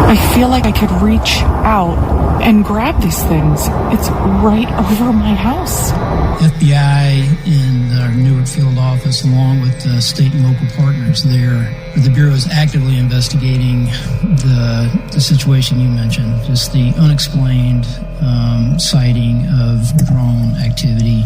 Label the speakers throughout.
Speaker 1: I feel like I could reach out and grab these things. It's right over my house.
Speaker 2: FBI in our Newark field office, along with state and local partners there, the Bureau is actively investigating the situation you mentioned, just the unexplained sighting of drone activity.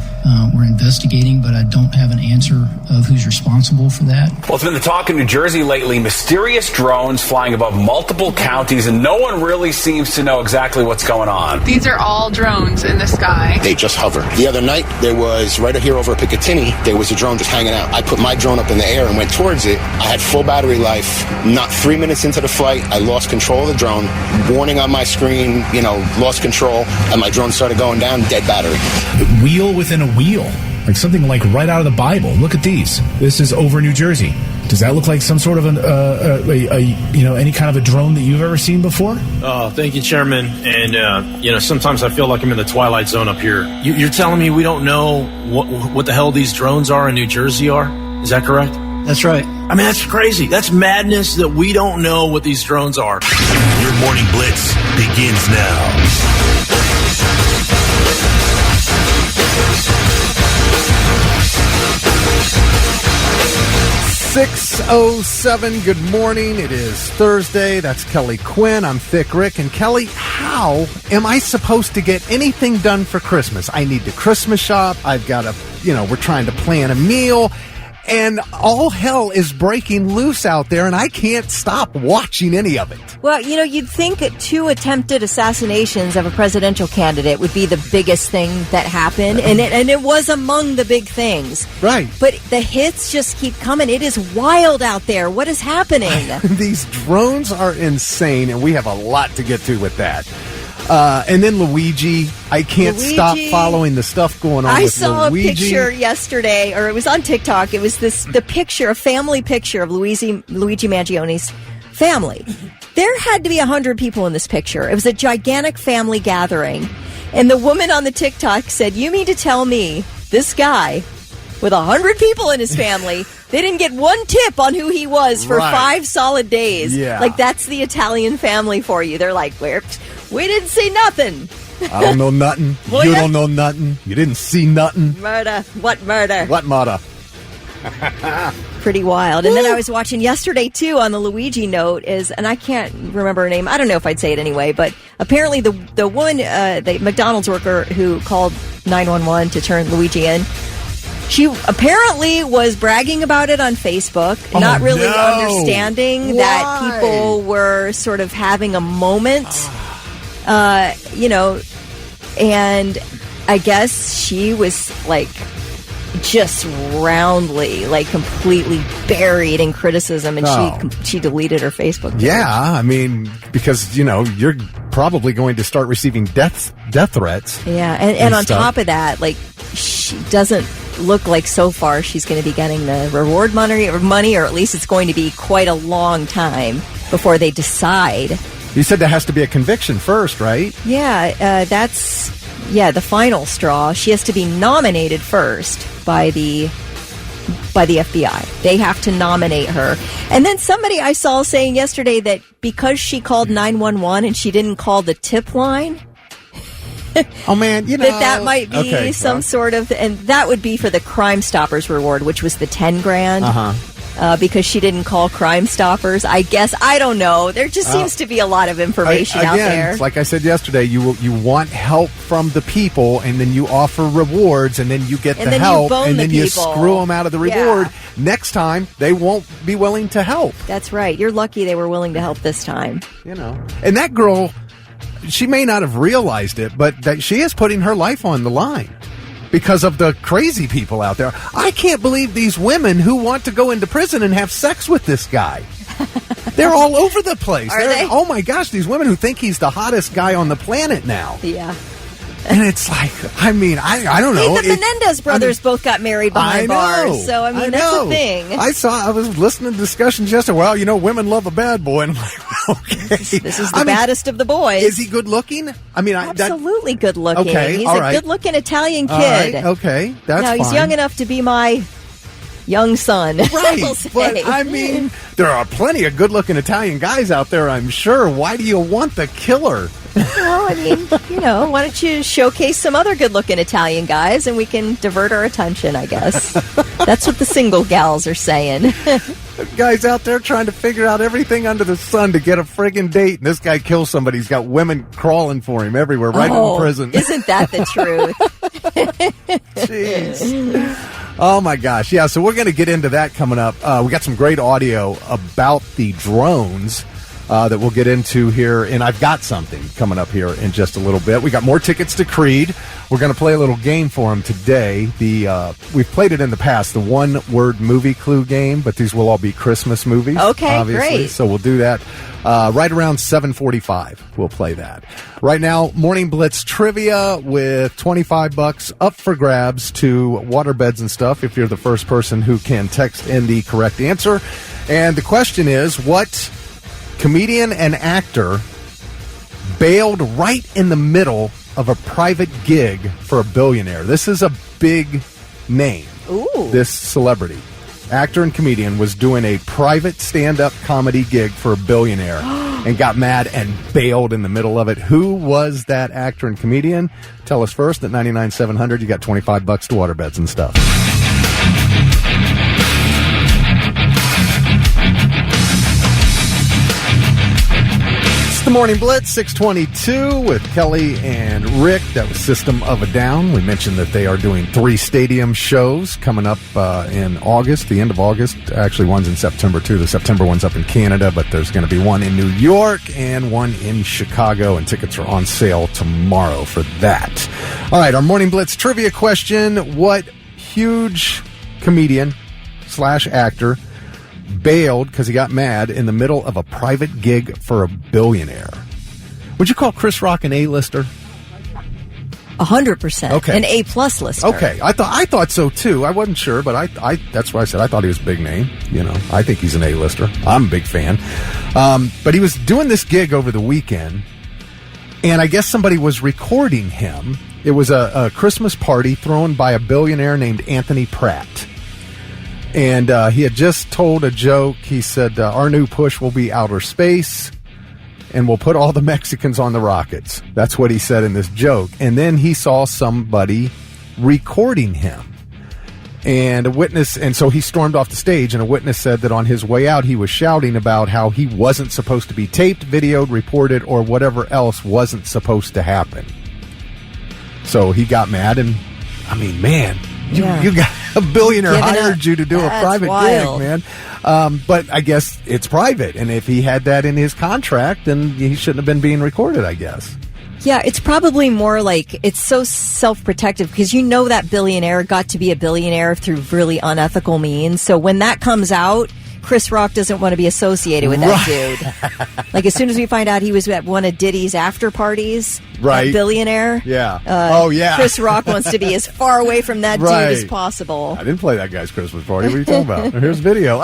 Speaker 2: We're investigating, but I don't have an answer of who's responsible for that.
Speaker 3: Well, it's been the talk in New Jersey lately. Mysterious drones flying above multiple counties, and no one really seems to know exactly what's going on.
Speaker 4: These are all drones in the sky.
Speaker 5: They just hover. The other night, there was, right here over Picatinny, there was a drone just hanging out. I put my drone up in the air and went towards it. I had full battery life. Not 3 minutes into the flight, I lost control of the drone. Warning on my screen, lost control, and my drone started going down, dead battery.
Speaker 6: Wheel within a wheel, like something like right out of the Bible. Look at these. This is over New Jersey. Does that look like some sort of any kind of a drone that you've ever seen before?
Speaker 7: Thank you, Chairman. And sometimes I feel like I'm in the twilight zone up here. You're telling me we don't know what the hell these drones are in New Jersey are? Is that correct?
Speaker 2: That's right.
Speaker 7: I mean, that's crazy. That's madness that we don't know what these drones are.
Speaker 8: Your Morning Blitz begins now.
Speaker 9: 6:07. Good morning. It is Thursday. That's Kelly Quinn. I'm Thick Rick. And Kelly, how am I supposed to get anything done for Christmas? I need to Christmas shop. I've got to, we're trying to plan a meal. And all hell is breaking loose out there, and I can't stop watching any of it.
Speaker 10: Well, you'd think 2 attempted assassinations of a presidential candidate would be the biggest thing that happened, and it was among the big things.
Speaker 9: Right.
Speaker 10: But the hits just keep coming. It is wild out there. What is happening?
Speaker 9: These drones are insane, and we have a lot to get to with that. And then Luigi, I can't stop following the stuff going on with Luigi.
Speaker 10: I saw a picture yesterday, or it was on TikTok. It was a family picture of Luigi Mangioni's family. There had to be 100 people in this picture. It was a gigantic family gathering. And the woman on the TikTok said, "You mean to tell me this guy with 100 people in his family, they didn't get one tip on who he was for 5 solid days?"
Speaker 9: Yeah.
Speaker 10: Like, that's the Italian family for you. They're like, we didn't see nothing.
Speaker 9: I don't know nothing. You don't know nothing. You didn't see nothing.
Speaker 10: Murder. What murder?
Speaker 9: What murder?
Speaker 10: Pretty wild. And then I was watching yesterday, too, on the Luigi note, and I can't remember her name. I don't know if I'd say it anyway, but apparently the woman, the McDonald's worker who called 911 to turn Luigi in, she apparently was bragging about it on Facebook, not really understanding that people were sort of having a moment, and I guess she was just roundly, completely buried in criticism, and she deleted her Facebook page.
Speaker 9: Yeah, I mean, because, you're probably going to start receiving death threats.
Speaker 10: Yeah, and on top of that, she doesn't look like so far she's going to be getting the reward money, or at least it's going to be quite a long time before they decide.
Speaker 9: You said there has to be a conviction first, right?
Speaker 10: Yeah, that's the final straw. She has to be nominated first by the FBI. They have to nominate her. And then somebody I saw saying yesterday that because she called 911 and she didn't call the tip line,
Speaker 9: oh man,
Speaker 10: that might be some sort of, and that would be for the Crime Stoppers reward, which was the $10,000. Because she didn't call Crime Stoppers, I guess. I don't know. There just seems to be a lot of information out there.
Speaker 9: Like I said yesterday, you want help from the people, and then you offer rewards, and then you get the help, and then you screw them out of the reward. Yeah. Next time, they won't be willing to help.
Speaker 10: That's right. You're lucky they were willing to help this time.
Speaker 9: And that girl, she may not have realized it, but that she is putting her life on the line because of the crazy people out there. I can't believe these women who want to go into prison and have sex with this guy. They're all over the place.
Speaker 10: Are they?
Speaker 9: Oh my gosh, these women who think he's the hottest guy on the planet now.
Speaker 10: Yeah.
Speaker 9: And it's like, I don't know.
Speaker 10: Hey, the Menendez brothers both got married behind bars. So, that's a thing.
Speaker 9: I was listening to discussions yesterday. Well, women love a bad boy. And I'm like, okay.
Speaker 10: This is the baddest of the boys.
Speaker 9: Is he good looking?
Speaker 10: Absolutely good looking.
Speaker 9: Okay,
Speaker 10: he's
Speaker 9: all
Speaker 10: a
Speaker 9: right.
Speaker 10: good looking Italian kid.
Speaker 9: All right, okay, that's fine.
Speaker 10: He's young enough to be my young son.
Speaker 9: Right,
Speaker 10: we'll say.
Speaker 9: but I mean, there are plenty of good-looking Italian guys out there, I'm sure. Why do you want the killer?
Speaker 10: Well, I mean, why don't you showcase some other good-looking Italian guys and we can divert our attention, I guess. That's what the single gals are saying.
Speaker 9: Guy's out there trying to figure out everything under the sun to get a friggin' date, and this guy kills somebody. He's got women crawling for him everywhere, right in prison.
Speaker 10: Isn't that the truth?
Speaker 9: Jeez. Oh, my gosh. Yeah, so we're going to get into that coming up. We got some great audio about the drones that we'll get into here, and I've got something coming up here in just a little bit. We got more tickets to Creed. We're going to play a little game for him today. We've played it in the past, the one-word movie clue game, but these will all be Christmas movies.
Speaker 10: Okay,
Speaker 9: obviously.
Speaker 10: great.
Speaker 9: So we'll do that right around 7:45. We'll play that. Right now, Morning Blitz trivia with $25 up for grabs to waterbeds and stuff if you're the first person who can text in the correct answer. And the question is, what comedian and actor bailed right in the middle of a private gig for a billionaire? This is a big name.
Speaker 10: Ooh.
Speaker 9: This celebrity, actor and comedian, was doing a private stand-up comedy gig for a billionaire and got mad and bailed in the middle of it. Who was that actor and comedian? Tell us first at 99-700. You got $25 to waterbeds and stuff. The Morning Blitz, 622 with Kelly and Rick. That was System of a Down. We mentioned that they are doing 3 stadium shows coming up in August, the end of August. Actually, one's in September, too. The September one's up in Canada, but there's going to be one in New York and one in Chicago, and tickets are on sale tomorrow for that. All right, our Morning Blitz trivia question. What huge comedian / actor bailed because he got mad in the middle of a private gig for a billionaire? Would you call Chris Rock an A-lister?
Speaker 10: 100%.
Speaker 9: Okay.
Speaker 10: An A-plus lister.
Speaker 9: Okay, I thought so too. I wasn't sure, but I that's why I said I thought he was a big name. I think he's an A-lister. I'm a big fan. But he was doing this gig over the weekend, and I guess somebody was recording him. It was a Christmas party thrown by a billionaire named Anthony Pratt. And he had just told a joke. He said, our new push will be outer space, and we'll put all the Mexicans on the rockets. That's what he said in this joke. And then he saw somebody recording him. And a witness, and so he stormed off the stage, and a witness said that on his way out, he was shouting about how he wasn't supposed to be taped, videoed, reported, or whatever else wasn't supposed to happen. So he got mad, and, I mean, man, you got a billionaire hired you to do a private gig, man. But I guess it's private, and if he had that in his contract, then he shouldn't have been being recorded, I guess.
Speaker 10: Yeah, it's probably more like it's so self-protective because that billionaire got to be a billionaire through really unethical means. So when that comes out, Chris Rock doesn't want to be associated with that dude. Like, as soon as we find out he was at one of Diddy's after parties, that billionaire.
Speaker 9: Yeah.
Speaker 10: Chris Rock wants to be as far away from that dude as possible.
Speaker 9: I didn't play that guy's Christmas party. What are you talking about? Here's video.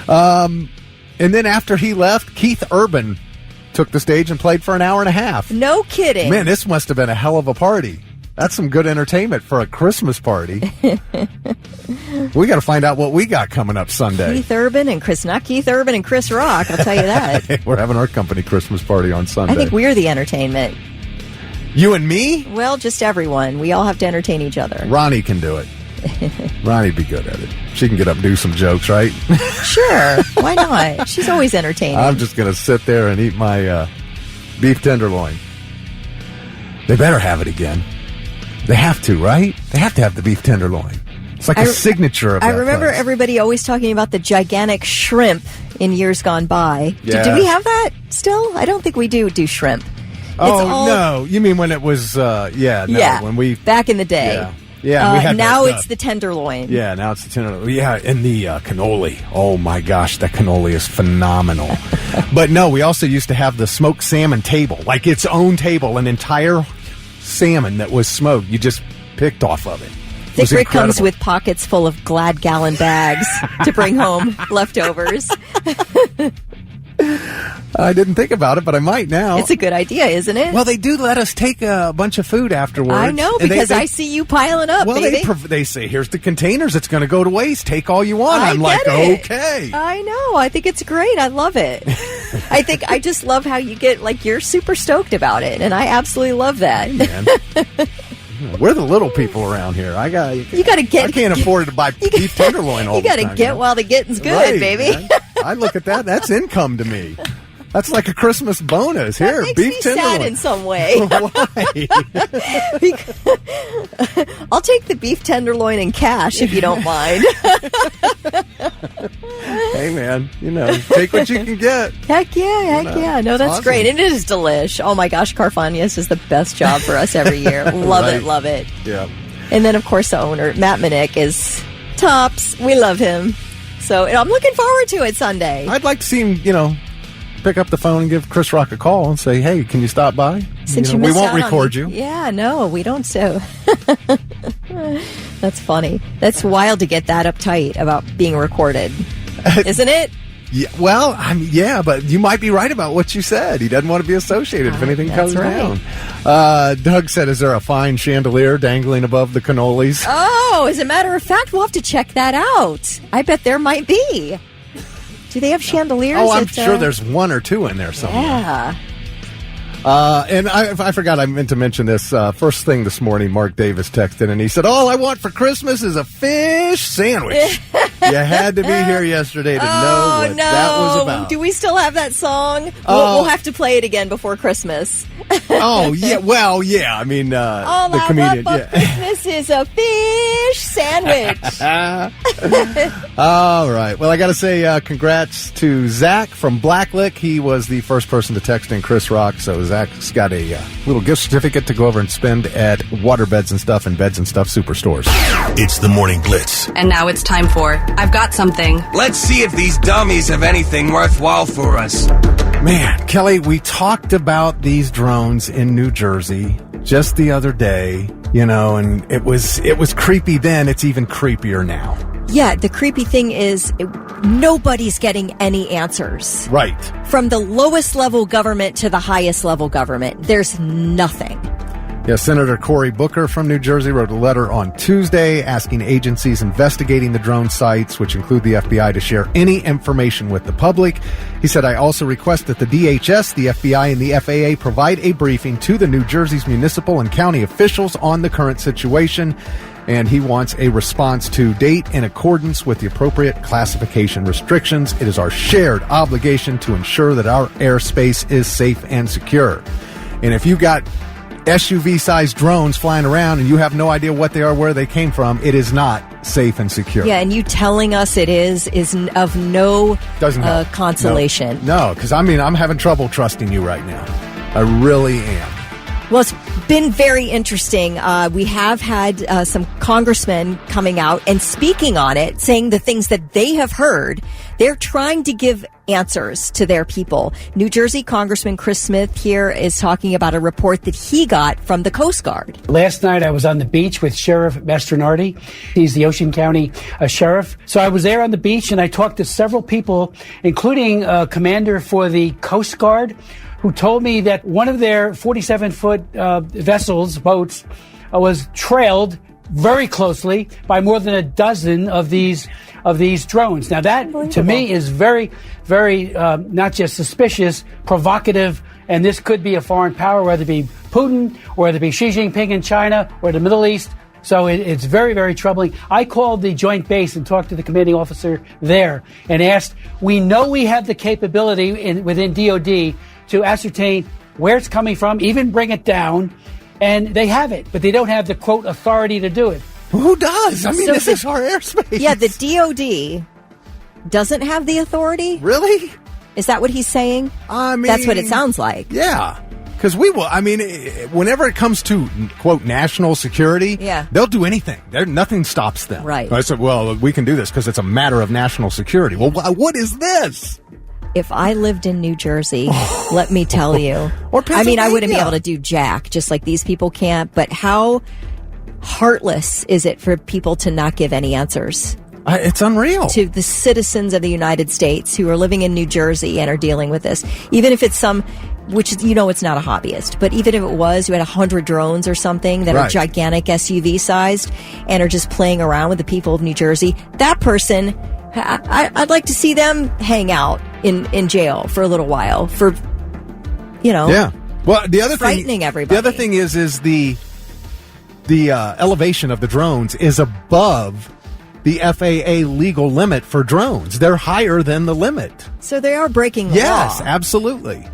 Speaker 9: And then after he left, Keith Urban took the stage and played for an hour and a half.
Speaker 10: No kidding.
Speaker 9: Man, this must have been a hell of a party. That's some good entertainment for a Christmas party. We got to find out what we got coming up Sunday.
Speaker 10: Not Keith Urban and Chris Rock, I'll tell you that.
Speaker 9: We're having our company Christmas party on Sunday.
Speaker 10: I think we're the entertainment.
Speaker 9: You and me?
Speaker 10: Well, just everyone. We all have to entertain each other.
Speaker 9: Ronnie can do it. Ronnie'd be good at it. She can get up and do some jokes, right?
Speaker 10: Sure. Why not? She's always entertaining.
Speaker 9: I'm just going to sit there and eat my beef tenderloin. They better have it again. They have to, right? They have to have the beef tenderloin. It's like a signature of that
Speaker 10: I remember
Speaker 9: place.
Speaker 10: Everybody always talking about the gigantic shrimp in years gone by.
Speaker 9: Yeah.
Speaker 10: Do we have that still? I don't think we do shrimp.
Speaker 9: No. You mean when it was, when we...
Speaker 10: Back in the day.
Speaker 9: Yeah. We had
Speaker 10: now it's the tenderloin.
Speaker 9: Yeah, now it's the tenderloin. Yeah, and the cannoli. Oh, my gosh, that cannoli is phenomenal. But no, we also used to have the smoked salmon table, like its own table, an entire salmon that was smoked. You just picked off of it.
Speaker 10: Thick Rick comes with pockets full of Glad gallon bags to bring home leftovers.
Speaker 9: I didn't think about it, but I might now.
Speaker 10: It's a good idea, isn't it?
Speaker 9: Well, they do let us take a bunch of food afterwards.
Speaker 10: I know, because I see you piling up, baby.
Speaker 9: They say, here's the containers. It's going to go to waste. Take all you want. I'm like, okay.
Speaker 10: I know. I think it's great. I love it. I just love how you get, like, you're super stoked about it, and I absolutely love that.
Speaker 9: Man. We're the little people around here.
Speaker 10: You got to get.
Speaker 9: I can't afford to buy beef tenderloin all the time.
Speaker 10: You got to get while the getting's good,
Speaker 9: right,
Speaker 10: baby.
Speaker 9: Man. I look at that. That's income to me. That's like a Christmas bonus.
Speaker 10: That
Speaker 9: Here,
Speaker 10: makes
Speaker 9: beef
Speaker 10: me
Speaker 9: tenderloin.
Speaker 10: sad in some way.
Speaker 9: Why?
Speaker 10: I'll take the beef tenderloin in cash if you don't mind.
Speaker 9: Hey, man, take what you can get.
Speaker 10: Heck yeah. No, that's
Speaker 9: awesome.
Speaker 10: great. And it is delish. Oh my gosh, Carfanius is the best job for us every year. Love it.
Speaker 9: Yeah.
Speaker 10: And then, of course, the owner, Matt Minnick, is tops. We love him. So I'm looking forward to it Sunday.
Speaker 9: I'd like to see him, pick up the phone and give Chris Rock a call and say, hey, can you stop by?
Speaker 10: Since
Speaker 9: we won't record you.
Speaker 10: Yeah, no, we don't. So that's funny. That's wild to get that uptight about being recorded, isn't it?
Speaker 9: Yeah, well, but you might be right about what you said. He doesn't want to be associated if anything comes down. Doug said, is there a fine chandelier dangling above the cannolis?
Speaker 10: Oh, as a matter of fact, we'll have to check that out. I bet there might be. Do they have chandeliers?
Speaker 9: Oh, I'm sure there's one or two in there somewhere.
Speaker 10: Yeah.
Speaker 9: And I forgot, I meant to mention this. First thing this morning, Mark Davis texted and he said, all I want for Christmas is a fish sandwich. You had to be here yesterday to know what that was about.
Speaker 10: Do we still have that song? We'll have to play it again before Christmas.
Speaker 9: Oh, yeah. Well, yeah. I mean,
Speaker 10: all
Speaker 9: the comedian.
Speaker 10: I want for Christmas is a fish sandwich.
Speaker 9: All right. Well, I got to say congrats to Zach from Blacklick. He was the first person to text in Chris Rock. So Zach's got a little gift certificate to go over and spend at Waterbeds and Stuff and Beds and Stuff Superstores.
Speaker 8: It's the Morning Blitz.
Speaker 11: And now it's time for I've Got Something.
Speaker 12: Let's see if these dummies have anything worthwhile for us.
Speaker 9: Man, Kelly, we talked about these drones in New Jersey just the other day, and it was creepy then. It's even creepier now.
Speaker 10: Yeah, the creepy thing is nobody's getting any answers.
Speaker 9: Right.
Speaker 10: From the lowest level government to the highest level government, there's nothing.
Speaker 9: Yeah, Senator Cory Booker from New Jersey wrote a letter on Tuesday asking agencies investigating the drone sites, which include the FBI, to share any information with the public. He said, I also request that the DHS, the FBI, and the FAA provide a briefing to the New Jersey's municipal and county officials on the current situation. And he wants a response to date in accordance with the appropriate classification restrictions. It is our shared obligation to ensure that our airspace is safe and secure. And if you got SUV-sized drones flying around and you have no idea what they are, where they came from, it is not safe and secure.
Speaker 10: Yeah, and you telling us it is of no consolation.
Speaker 9: No, because I'm having trouble trusting you right now. I really am.
Speaker 10: Well, it's been very interesting. We have had some congressmen coming out and speaking on it, saying the things that they have heard. They're trying to give answers to their people. New Jersey Congressman Chris Smith here is talking about a report that he got from the Coast Guard.
Speaker 13: Last night I was on the beach with Sheriff Mastronardi. He's the Ocean County sheriff. So I was there on the beach and I talked to several people, including a commander for the Coast Guard, who told me that one of their 47-foot vessels, boats, was trailed very closely by more than a dozen of these drones. Now that, to me, is very, very not just suspicious, provocative, and this could be a foreign power, whether it be Putin, or whether it be Xi Jinping in China, or the Middle East. So it's very, very troubling. I called the joint base and talked to the commanding officer there and asked, we know we have the capability within DOD to ascertain where it's coming from, even bring it down, and they have it, but they don't have the, quote, authority to do it.
Speaker 9: Who does? I mean, this is our airspace.
Speaker 10: Yeah, the DOD doesn't have the authority?
Speaker 9: Really?
Speaker 10: Is that what he's saying?
Speaker 9: I mean,
Speaker 10: that's what it sounds like.
Speaker 9: Yeah. Because whenever it comes to, quote, national security, they'll do anything. Nothing stops them.
Speaker 10: Right.
Speaker 9: I said, well, we can do this because it's a matter of national security. Well, what is this?
Speaker 10: If I lived in New Jersey, let me tell you.
Speaker 9: Or
Speaker 10: I mean, I wouldn't be able to do jack, just like these people can't. But how heartless is it for people to not give any answers?
Speaker 9: It's unreal.
Speaker 10: To the citizens of the United States who are living in New Jersey and are dealing with this. Even if it's which is, it's not a hobbyist, but even if it was, you had 100 drones or something that are gigantic SUV sized and are just playing around with the people of New Jersey, that person, I'd like to see them hang out in jail for a little while for,
Speaker 9: Yeah. Well, the other
Speaker 10: frightening everybody.
Speaker 9: The other thing is the elevation of the drones is above the FAA legal limit for drones. They're higher than the limit.
Speaker 10: So they are breaking the law.
Speaker 9: Yes, absolutely.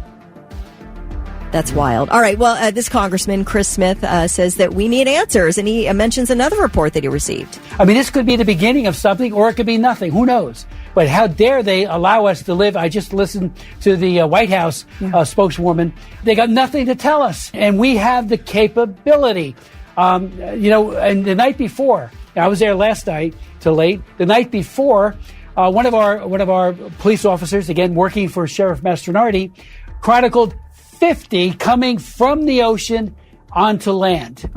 Speaker 10: That's wild. All right. Well, this Congressman, Chris Smith, says that we need answers, and he mentions another report that he received.
Speaker 13: I mean, this could be the beginning of something, or it could be nothing. Who knows? But how dare they allow us to live? I just listened to the White House spokeswoman. They got nothing to tell us, and we have the capability. And the night before, I was there last night till late. The night before, one of our police officers, again working for Sheriff Mastronardi, chronicled 50 coming from the ocean onto land.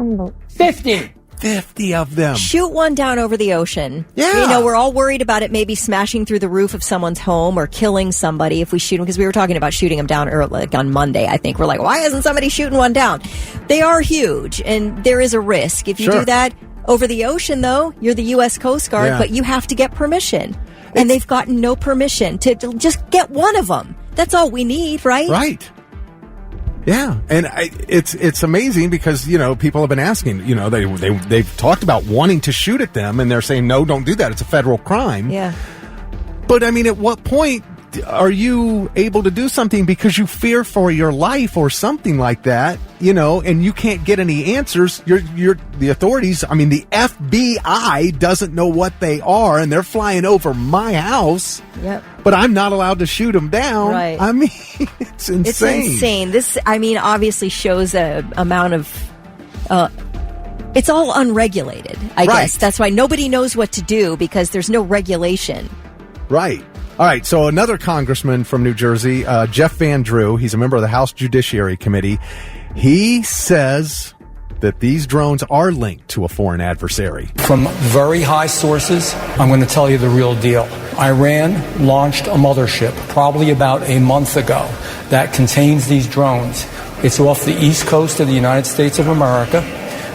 Speaker 13: 50
Speaker 9: of them.
Speaker 10: Shoot one down over the ocean.
Speaker 9: Yeah.
Speaker 10: We're all worried about it maybe smashing through the roof of someone's home or killing somebody if we shoot them, because we were talking about shooting them down on Monday, I think. We're like, why isn't somebody shooting one down? They are huge, and there is a risk. If you do that over the ocean, though, you're the U.S. Coast Guard, but you have to get permission. And they've gotten no permission to just get one of them. That's all we need, right?
Speaker 9: Right. Yeah, and it's amazing because people have been asking. They've talked about wanting to shoot at them, and they're saying no, don't do that. It's a federal crime.
Speaker 10: Yeah.
Speaker 9: But I mean, at what point are you able to do something because you fear for your life or something like that? And you can't get any answers. The authorities. I mean, the FBI doesn't know what they are, and they're flying over my house.
Speaker 10: Yep.
Speaker 9: But I'm not allowed to shoot them down.
Speaker 10: Right.
Speaker 9: I mean, it's insane.
Speaker 10: It's insane. This, obviously shows a amount of... it's all unregulated, I guess. That's why nobody knows what to do, because there's no regulation.
Speaker 9: Right. All right, so another congressman from New Jersey, Jeff Van Drew, he's a member of the House Judiciary Committee. He says that these drones are linked to a foreign adversary.
Speaker 14: From very high sources, I'm going to tell you the real deal. Iran launched a mothership probably about a month ago that contains these drones. It's off the east coast of the United States of America.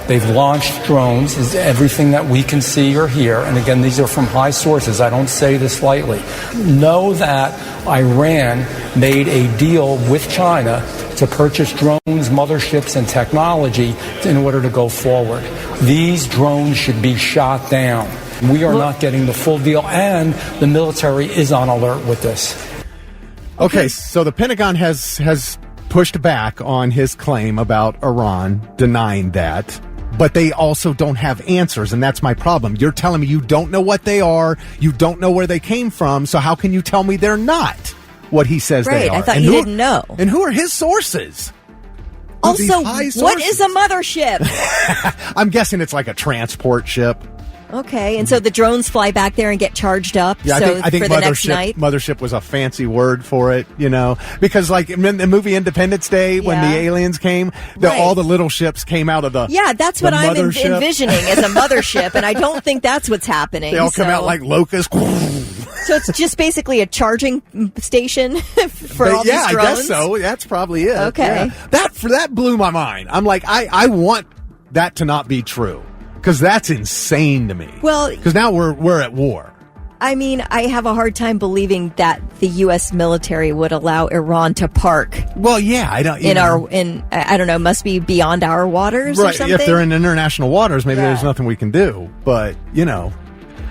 Speaker 14: They've launched drones, is everything that we can see or hear. And again, these are from high sources. I don't say this lightly. Know that Iran made a deal with China to purchase drones, motherships, and technology in order to go forward. These drones should be shot down. We are not getting the full deal, and the military is on alert with this.
Speaker 9: Okay, so the Pentagon has pushed back on his claim about Iran, denying that. But they also don't have answers, and that's my problem. You're telling me you don't know what they are, you don't know where they came from, so how can you tell me they're not what he says they are?
Speaker 10: Right, I thought you didn't know.
Speaker 9: And who are his sources?
Speaker 10: Also, what is a mothership?
Speaker 9: I'm guessing it's like a transport ship.
Speaker 10: Okay, and so the drones fly back there and get charged up.
Speaker 9: Yeah, I think
Speaker 10: for the next night.
Speaker 9: Mothership was a fancy word for it, because like in the movie Independence Day, when the aliens came, all the little ships came out of the
Speaker 10: that's what I'm envisioning as a mothership, and I don't think that's what's happening.
Speaker 9: They all come out like locusts.
Speaker 10: So it's just basically a charging station for all these drones?
Speaker 9: Yeah, I guess so. That's probably it.
Speaker 10: Okay.
Speaker 9: Yeah. That blew my mind. I'm like, I want that to not be true. Because that's insane to me. Well, because now we're at war.
Speaker 10: I mean, I have a hard time believing that the U.S. military would allow Iran to park.
Speaker 9: Well, yeah, I don't.
Speaker 10: I don't know. Must be beyond our waters, or something.
Speaker 9: If they're in international waters, maybe there's nothing we can do. But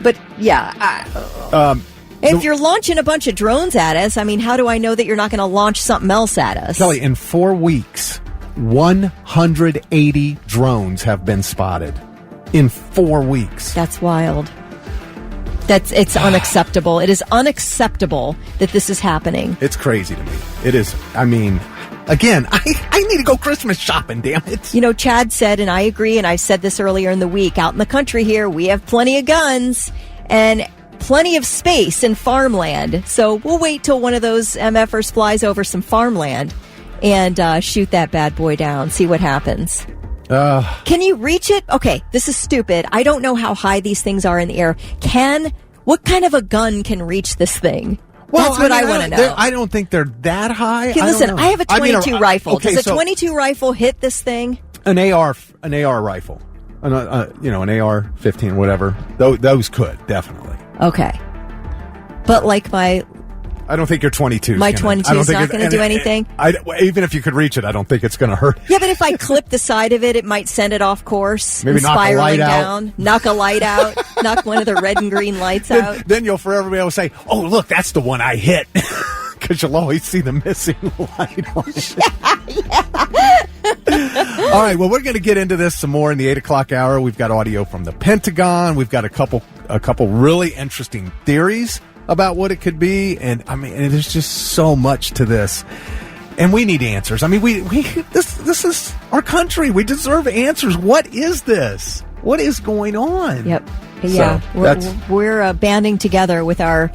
Speaker 10: But yeah. If you're launching a bunch of drones at us, I mean, how do I know that you're not going to launch something else at us?
Speaker 9: Kelly, in 4 weeks, 180 drones have been spotted. In 4 weeks.
Speaker 10: That's wild. It's unacceptable. It is unacceptable that this is happening.
Speaker 9: It's crazy to me. It is. I mean, again, I need to go Christmas shopping, damn it.
Speaker 10: Chad said, and I agree, and I said this earlier in the week, out in the country here, we have plenty of guns and plenty of space and farmland. So we'll wait till one of those MFers flies over some farmland and shoot that bad boy down, see what happens. Can you reach it? Okay, this is stupid. I don't know how high these things are in the air. Can What kind of a gun can reach this thing?
Speaker 9: Well,
Speaker 10: That's what I want to know.
Speaker 9: I don't think they're that high.
Speaker 10: Okay, listen, I have a 22 rifle.
Speaker 9: Okay,
Speaker 10: Does a 22 rifle hit this thing?
Speaker 9: An AR rifle, an AR-15, whatever. Those could definitely.
Speaker 10: Okay, but like
Speaker 9: I don't think your 22.
Speaker 10: My 22 is not going to do anything.
Speaker 9: Even if you could reach it, I don't think it's going to hurt.
Speaker 10: Yeah, but if I clip the side of it, it might send it off course.
Speaker 9: Maybe knock a light
Speaker 10: down,
Speaker 9: out.
Speaker 10: knock a light out, knock one of the red and green lights out.
Speaker 9: Then you'll forever be able to say, "Oh, look, that's the one I hit," because you'll always see the missing light on it. Yeah. All right, well, we're going to get into this some more in the 8 o'clock hour. We've got audio from the Pentagon. We've got a couple really interesting theories about what it could be, and I mean, there's just so much to this, and we need answers. I mean, this is our country. We deserve answers. What is this? What is going on?
Speaker 10: Yep. Yeah, so we're banding together with our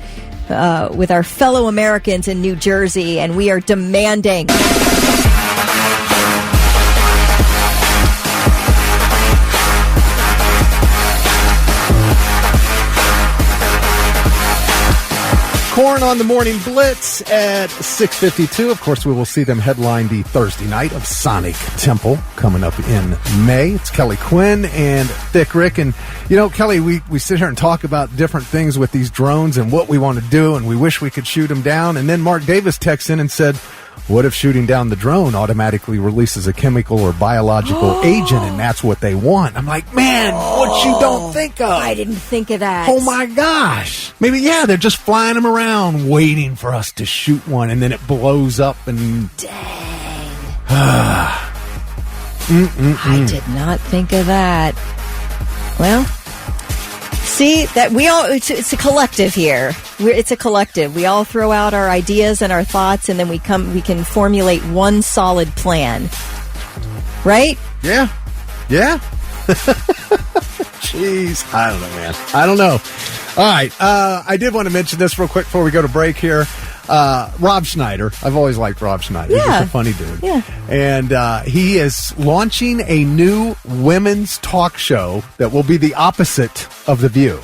Speaker 10: fellow Americans in New Jersey, and we are demanding.
Speaker 9: Korn on the Morning Blitz at 6:52. Of course, we will see them headline the Thursday night of Sonic Temple coming up in May. It's Kelly Quinn and Thick Rick. And, you know, Kelly, we sit here and talk about different things with these drones and what we want to do, and we wish we could shoot them down. And then Mark Davis texts in and said, what if shooting down the drone automatically releases a chemical or biological agent, and that's what they want? I'm like, man, what you don't think of?
Speaker 10: I didn't think of that.
Speaker 9: Oh, my gosh. Maybe, they're just flying them around waiting for us to shoot one, and then it blows up and...
Speaker 10: Dang. I did not think of that. Well... See, that it's a collective here. It's a collective. We all throw out our ideas and our thoughts, and then we can formulate one solid plan. Right?
Speaker 9: Yeah. Jeez. I don't know, man. I don't know. All right. I did want to mention this real quick before we go to break here. Rob Schneider. I've always liked Rob Schneider. He's just a funny dude.
Speaker 10: Yeah.
Speaker 9: And he is launching a new women's talk show that will be the opposite of The View.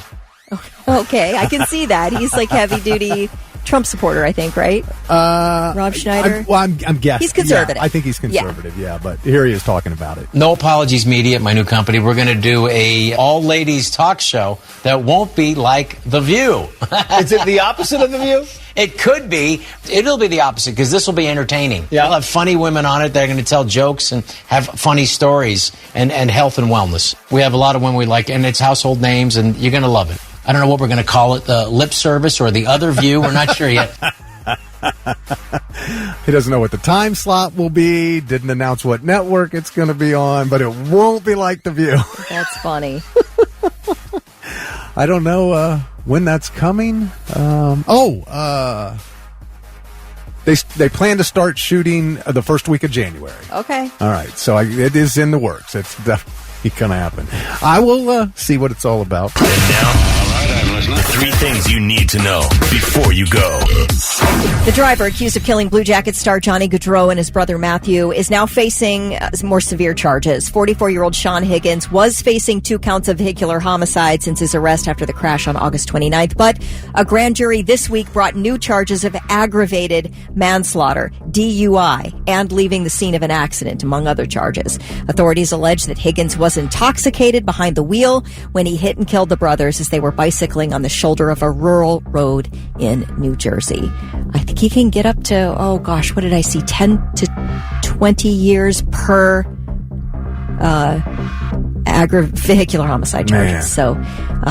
Speaker 10: Okay, I can see that. He's like heavy-duty Trump supporter, I think, right? Rob Schneider?
Speaker 9: I'm guessing.
Speaker 10: He's conservative.
Speaker 9: Yeah, I think he's conservative, yeah. But here he is talking about it.
Speaker 15: No Apologies Media, my new company. We're going to do a all-ladies talk show that won't be like The View.
Speaker 3: Is it the opposite of The View?
Speaker 15: It could be. It'll be the opposite because this will be entertaining. Yeah. We'll have funny women on it that are going to tell jokes and have funny stories and health and wellness. We have a lot of women we like, and it's household names, and you're going to love it. I don't know what we're going to call it, the lip service or the other view. We're not sure yet.
Speaker 9: He doesn't know what the time slot will be, didn't announce what network it's going to be on, but it won't be like The View.
Speaker 10: That's funny.
Speaker 9: I don't know when that's coming. They plan to start shooting the first week of January.
Speaker 10: Okay.
Speaker 9: All right, so it is in the works. It's definitely going to happen. I will see what it's all about.
Speaker 8: And now, the 3 things you need to know before you go.
Speaker 10: The driver accused of killing Blue Jackets star Johnny Gaudreau and his brother Matthew is now facing more severe charges. 44-year-old Sean Higgins was facing 2 counts of vehicular homicide since his arrest after the crash on August 29th, but a grand jury this week brought new charges of aggravated manslaughter, DUI, and leaving the scene of an accident, among other charges. Authorities allege that Higgins was intoxicated behind the wheel when he hit and killed the brothers as they were bicycling on the shoulder of a rural road in New Jersey. I think he can get up to, what did I see, 10 to 20 years per vehicular homicide charges. Man. So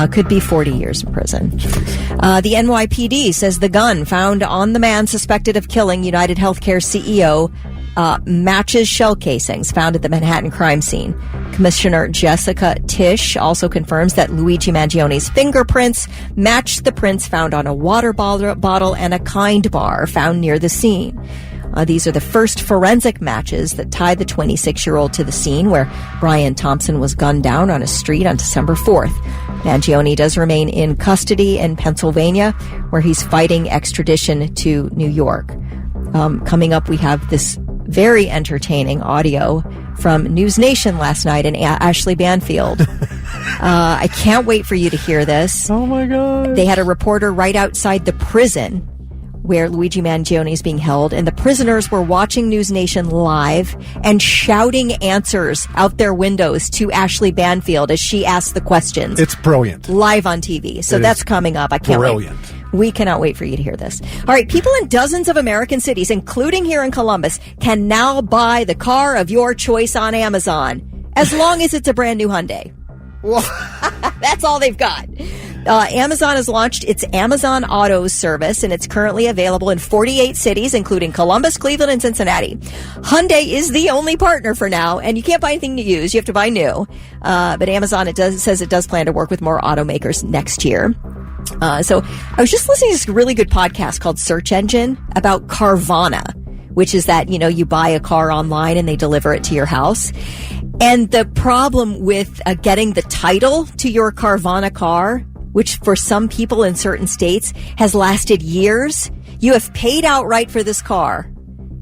Speaker 10: could be 40 years in prison. The NYPD says the gun found on the man suspected of killing United Healthcare CEO matches shell casings found at the Manhattan crime scene. Commissioner Jessica Tisch also confirms that Luigi Mangione's fingerprints matched the prints found on a water bottle and a Kind bar found near the scene. These are the first forensic matches that tied the 26-year-old to the scene where Brian Thompson was gunned down on a street on December 4th. Mangione does remain in custody in Pennsylvania, where he's fighting extradition to New York. Coming up, we have this very entertaining audio from News Nation last night and Ashley Banfield. I can't wait for you to hear this.
Speaker 9: Oh, my God.
Speaker 10: They had a reporter right outside the prison where Luigi Mangione is being held, and the prisoners were watching News Nation live and shouting answers out their windows to Ashley Banfield as she asked the questions.
Speaker 9: It's brilliant.
Speaker 10: Live on TV. So that's coming up. I can't wait. We cannot wait for you to hear this. All right, people in dozens of American cities, including here in Columbus, can now buy the car of your choice on Amazon, as long as it's a brand new Hyundai. That's all they've got. Amazon has launched its Amazon Autos service, and it's currently available in 48 cities, including Columbus, Cleveland, and Cincinnati. Hyundai is the only partner for now, and you can't buy anything to use. You have to buy new. But Amazon says it does plan to work with more automakers next year. So I was just listening to this really good podcast called Search Engine about Carvana, which is that, you buy a car online and they deliver it to your house. And the problem with getting the title to your Carvana car, which for some people in certain states has lasted years, you have paid outright for this car.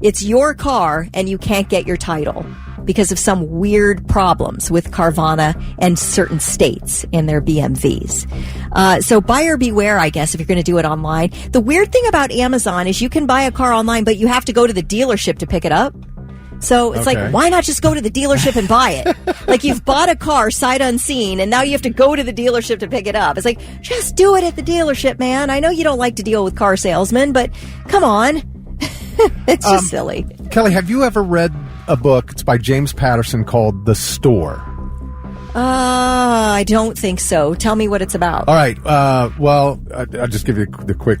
Speaker 10: It's your car and you can't get your title because of some weird problems with Carvana and certain states in their BMVs. So buyer beware, I guess, if you're going to do it online. The weird thing about Amazon is you can buy a car online, but you have to go to the dealership to pick it up. So it's like, why not just go to the dealership and buy it? Like, you've bought a car sight unseen, and now you have to go to the dealership to pick it up. It's like, just do it at the dealership, man. I know you don't like to deal with car salesmen, but come on. It's just silly.
Speaker 9: Kelly, have you ever read a book? It's by James Patterson called The Store.
Speaker 10: I don't think so. Tell me what it's about.
Speaker 9: All right. Well, I'll just give you the quick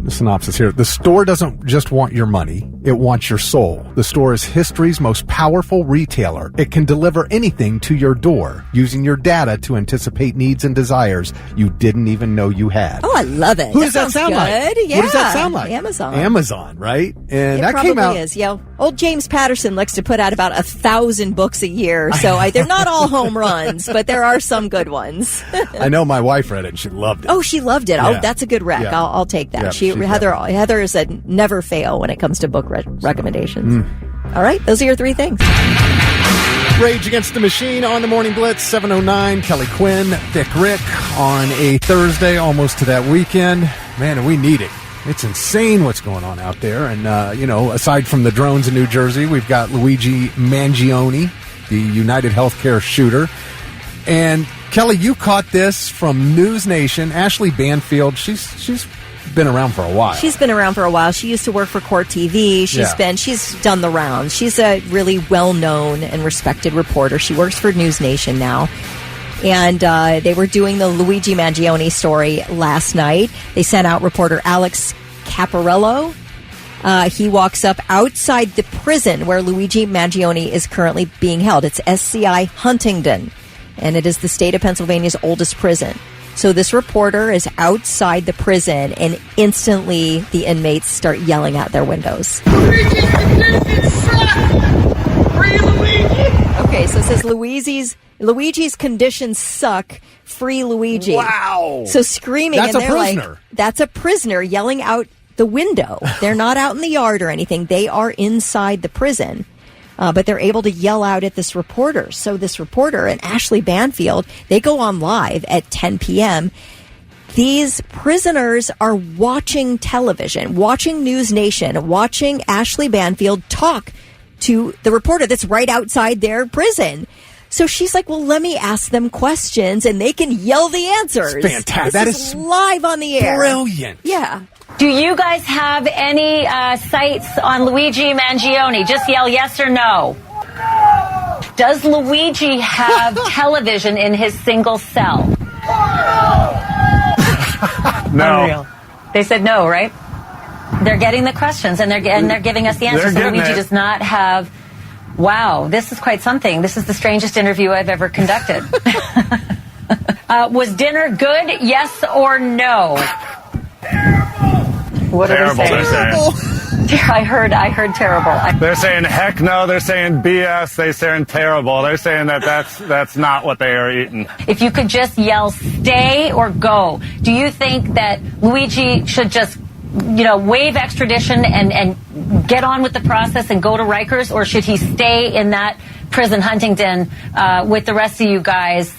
Speaker 9: synopsis here. The store doesn't just want your money, it wants your soul. The store is history's most powerful retailer. It can deliver anything to your door, using your data to anticipate needs and desires you didn't even know you had.
Speaker 10: Oh, I love it.
Speaker 9: Who does that sound like?
Speaker 10: Yeah.
Speaker 9: What does that sound like?
Speaker 10: Amazon,
Speaker 9: right? And
Speaker 10: it
Speaker 9: that
Speaker 10: probably
Speaker 9: came out.
Speaker 10: Is. Yeah. Old James Patterson likes to put out about 1,000 books a year, so they're not all home runs, but there are some good ones.
Speaker 9: I know my wife read it and she loved it.
Speaker 10: Oh, she loved it.
Speaker 9: Yeah.
Speaker 10: Oh, that's a good rec.
Speaker 9: Yeah.
Speaker 10: I'll take that.
Speaker 9: Yeah,
Speaker 10: Heather is a never fail when it comes to book recommendations. All right, those are your three things.
Speaker 9: Rage Against the Machine on the Morning Blitz, 7:09. Kelly Quinn, Thick Rick on a Thursday, almost to that weekend. Man, and we need it. It's insane what's going on out there. And, aside from the drones in New Jersey, we've got Luigi Mangione, the United Healthcare shooter. And, Kelly, you caught this from News Nation. Ashley Banfield, she's been around for a while.
Speaker 10: She's been around for a while. She used to work for Court TV. She's done the rounds. She's a really well-known and respected reporter. She works for News Nation now. And they were doing the Luigi Mangione story last night. They sent out reporter Alex Caparello. He walks up outside the prison where Luigi Mangione is currently being held. It's SCI Huntingdon, and it is the state of Pennsylvania's oldest prison. So this reporter is outside the prison, and instantly the inmates start yelling out their windows.
Speaker 16: Luigi's conditions suck! Free Luigi!
Speaker 10: Okay, so it says Luigi's conditions suck. Free Luigi.
Speaker 9: Wow.
Speaker 10: So screaming,
Speaker 9: that's
Speaker 10: and they're
Speaker 9: a prisoner.
Speaker 10: like, that's a prisoner yelling out the window. They're not out in the yard or anything. They are inside the prison. But they're able to yell out at this reporter. So this reporter and Ashley Banfield, they go on live at 10 p.m. These prisoners are watching television, watching News Nation, watching Ashley Banfield talk to the reporter that's right outside their prison. So she's like, well, let me ask them questions and they can yell the answers.
Speaker 9: It's fantastic.
Speaker 10: That is live on the air.
Speaker 9: Brilliant.
Speaker 10: Yeah.
Speaker 17: Do you guys have any sights on Luigi Mangione? Just yell yes or no. Does Luigi have television in his single cell?
Speaker 18: No.
Speaker 17: Unreal. They said no, right? They're getting the questions and they're giving us the answers. So Luigi does not have. Wow, this is quite something. This is the strangest interview I've ever conducted. Was dinner good? Yes or no? What
Speaker 18: terrible,
Speaker 17: are they saying?
Speaker 18: they're saying.
Speaker 17: I heard terrible.
Speaker 18: They're saying heck no. They're saying BS. They're saying terrible. They're saying that's not what they are eating.
Speaker 17: If you could just yell stay or go, do you think that Luigi should just, waive extradition and get on with the process and go to Rikers, or should he stay in that prison, Huntingdon, with the rest of you guys?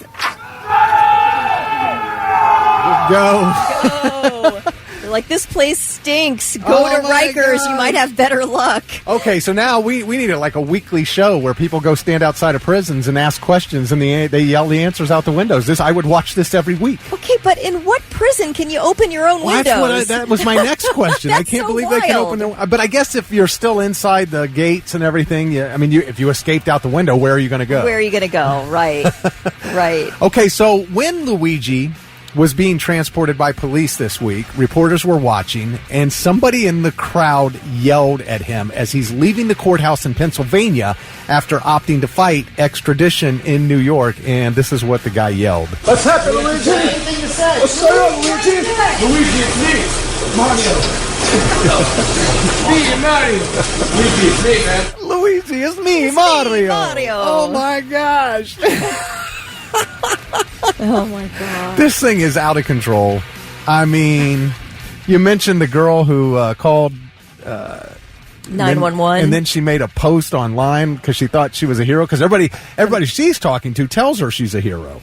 Speaker 10: Go. They're like, this place stinks. Go to Rikers. You might have better luck.
Speaker 9: Okay, so now we need a weekly show where people go stand outside of prisons and ask questions, and they yell the answers out the windows. I would watch this every week.
Speaker 10: Okay, but in what prison can you open your own windows?
Speaker 9: That was my next question. I can't believe they can open them. But I guess if you're still inside the gates and everything, if you escaped out the window, where are you going to go?
Speaker 10: Where are you going to go? Right. Right.
Speaker 9: Okay, so when Luigi was being transported by police this week, reporters were watching, and somebody in the crowd yelled at him as he's leaving the courthouse in Pennsylvania after opting to fight extradition in New York, and this is what the guy yelled.
Speaker 16: What's happening, Luigi? Anything to say? What's going on, Luigi? Luigi, it's me, Mario. Me, Mario. Luigi, it's me, man.
Speaker 9: Luigi, it's me, Mario.
Speaker 10: Mario.
Speaker 9: Oh, my gosh.
Speaker 10: Oh, my God.
Speaker 9: This thing is out of control. I mean, you mentioned the girl who called
Speaker 10: 911.
Speaker 9: And then she made a post online because she thought she was a hero, because everybody she's talking to tells her she's a hero.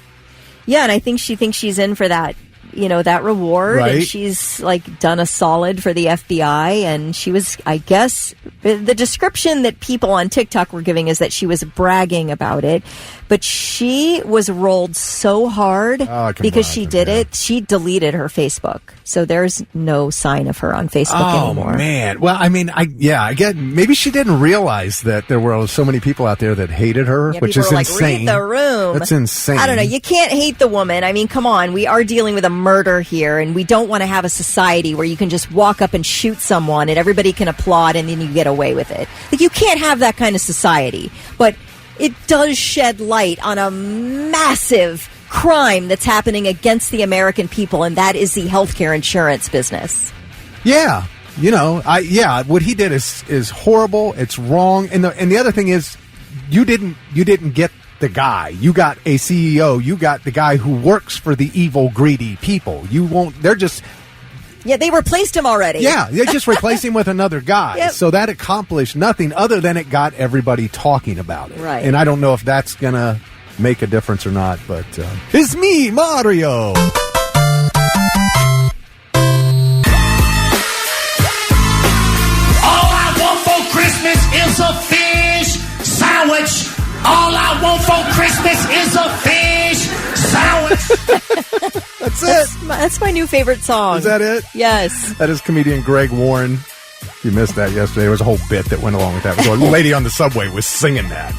Speaker 10: Yeah, and I think she thinks she's in for that, that reward.
Speaker 9: Right.
Speaker 10: And she's, done a solid for the FBI. And she was, I guess, the description that people on TikTok were giving is that she was bragging about it. But she was rolled so hard because she did it. She deleted her Facebook. So there's no sign of her on Facebook anymore.
Speaker 9: Oh, man. Well, I mean, I get maybe she didn't realize that there were so many people out there that hated her, which is insane.
Speaker 10: Read the room.
Speaker 9: That's insane.
Speaker 10: I don't know. You can't hate the woman. I mean, come on. We are dealing with a murder here, and we don't want to have a society where you can just walk up and shoot someone and everybody can applaud and then you get away with it. You can't have that kind of society. But it does shed light on a massive crime that's happening against the American people, and that is the healthcare insurance business.
Speaker 9: Yeah. What he did is horrible. It's wrong. And the other thing is, you didn't get the guy. You got a CEO. You got the guy who works for the evil, greedy people.
Speaker 10: Yeah, they replaced him already.
Speaker 9: Yeah, they just replaced him with another guy.
Speaker 10: Yep.
Speaker 9: So that accomplished nothing other than it got everybody talking about it.
Speaker 10: Right.
Speaker 9: And I don't know if that's going to make a difference or not, but it's me, Mario.
Speaker 16: All I want for Christmas is a fish sandwich. All I want for Christmas is a fish sandwich.
Speaker 9: That's it.
Speaker 10: That's my new favorite song.
Speaker 9: Is that it?
Speaker 10: Yes.
Speaker 9: That is comedian Greg Warren. If you missed that yesterday, there was a whole bit that went along with that. The lady on the subway was singing that.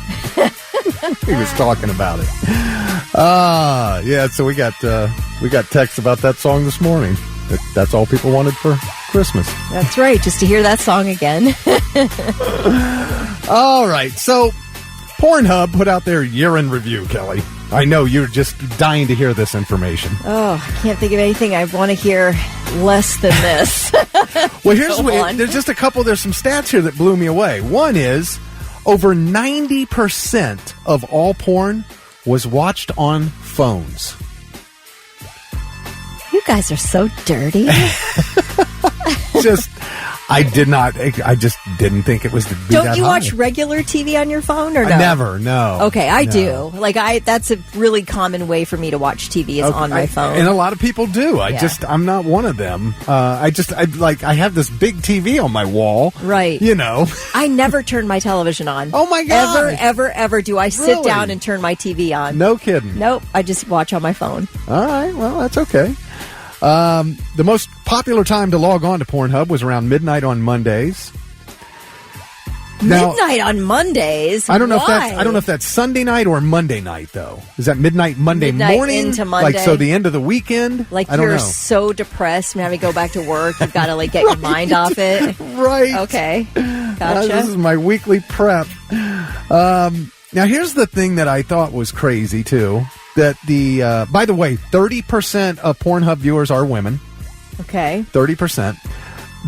Speaker 9: He was talking about it. Yeah, so we got text about that song this morning. That's all people wanted for Christmas.
Speaker 10: That's right, just to hear that song again.
Speaker 9: All right, so Pornhub put out their year-end review, Kelly. I know you're just dying to hear this information.
Speaker 10: Oh, I can't think of anything I want to hear less than this.
Speaker 9: Well, there's just there's some stats here that blew me away. One is over 90% of all porn was watched on phones.
Speaker 10: You guys are so dirty.
Speaker 9: I just didn't think it was to be that high.
Speaker 10: Don't you watch regular TV on your phone or no?
Speaker 9: Never, no.
Speaker 10: Okay, I do. That's a really common way for me to watch TV is on my phone.
Speaker 9: And a lot of people do. I'm not one of them. I have this big TV on my wall.
Speaker 10: Right.
Speaker 9: I
Speaker 10: never turn my television on.
Speaker 9: Oh my God.
Speaker 10: Ever do I sit down and turn my TV on.
Speaker 9: No kidding.
Speaker 10: Nope. I just watch on my phone.
Speaker 9: All right. Well, that's okay. The most popular time to log on to Pornhub was around midnight on Mondays.
Speaker 10: Midnight on Mondays?
Speaker 9: I don't know
Speaker 10: Why?
Speaker 9: if that's Sunday night or Monday night though. Is that midnight morning
Speaker 10: into Monday?
Speaker 9: So the end of the weekend? I don't
Speaker 10: you're
Speaker 9: know.
Speaker 10: So depressed and having to go back to work, you've got to get your mind off it.
Speaker 9: Right.
Speaker 10: Okay. Gotcha.
Speaker 9: This is my weekly prep. Now here's the thing that I thought was crazy too. That by the way, 30% of Pornhub viewers are women.
Speaker 10: Okay.
Speaker 9: 30%.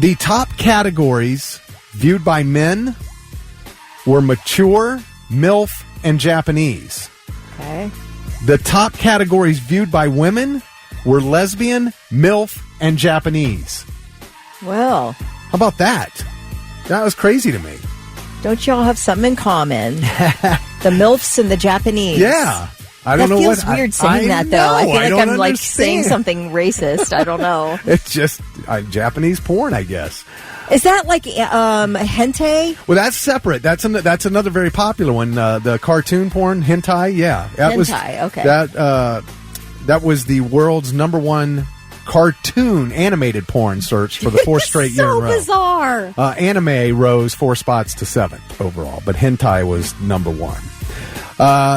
Speaker 9: The top categories viewed by men were mature, MILF, and Japanese.
Speaker 10: Okay.
Speaker 9: The top categories viewed by women were lesbian, MILF, and Japanese.
Speaker 10: Well.
Speaker 9: How about that? That was crazy to me.
Speaker 10: Don't you all have something in common? The MILFs and the Japanese.
Speaker 9: Yeah. I don't know what.
Speaker 10: That feels weird saying that, though. I feel like I'm like saying
Speaker 9: understand.
Speaker 10: something racist. I don't know.
Speaker 9: It's just Japanese porn, I guess.
Speaker 10: Is that like hentai?
Speaker 9: Well, that's separate. That's another very popular one. The cartoon porn, hentai. Yeah,
Speaker 10: Hentai, okay.
Speaker 9: That was the world's number one cartoon animated porn search for the fourth straight year in a row.
Speaker 10: So bizarre.
Speaker 9: Anime rose 4 spots to 7th overall, but hentai was number 1.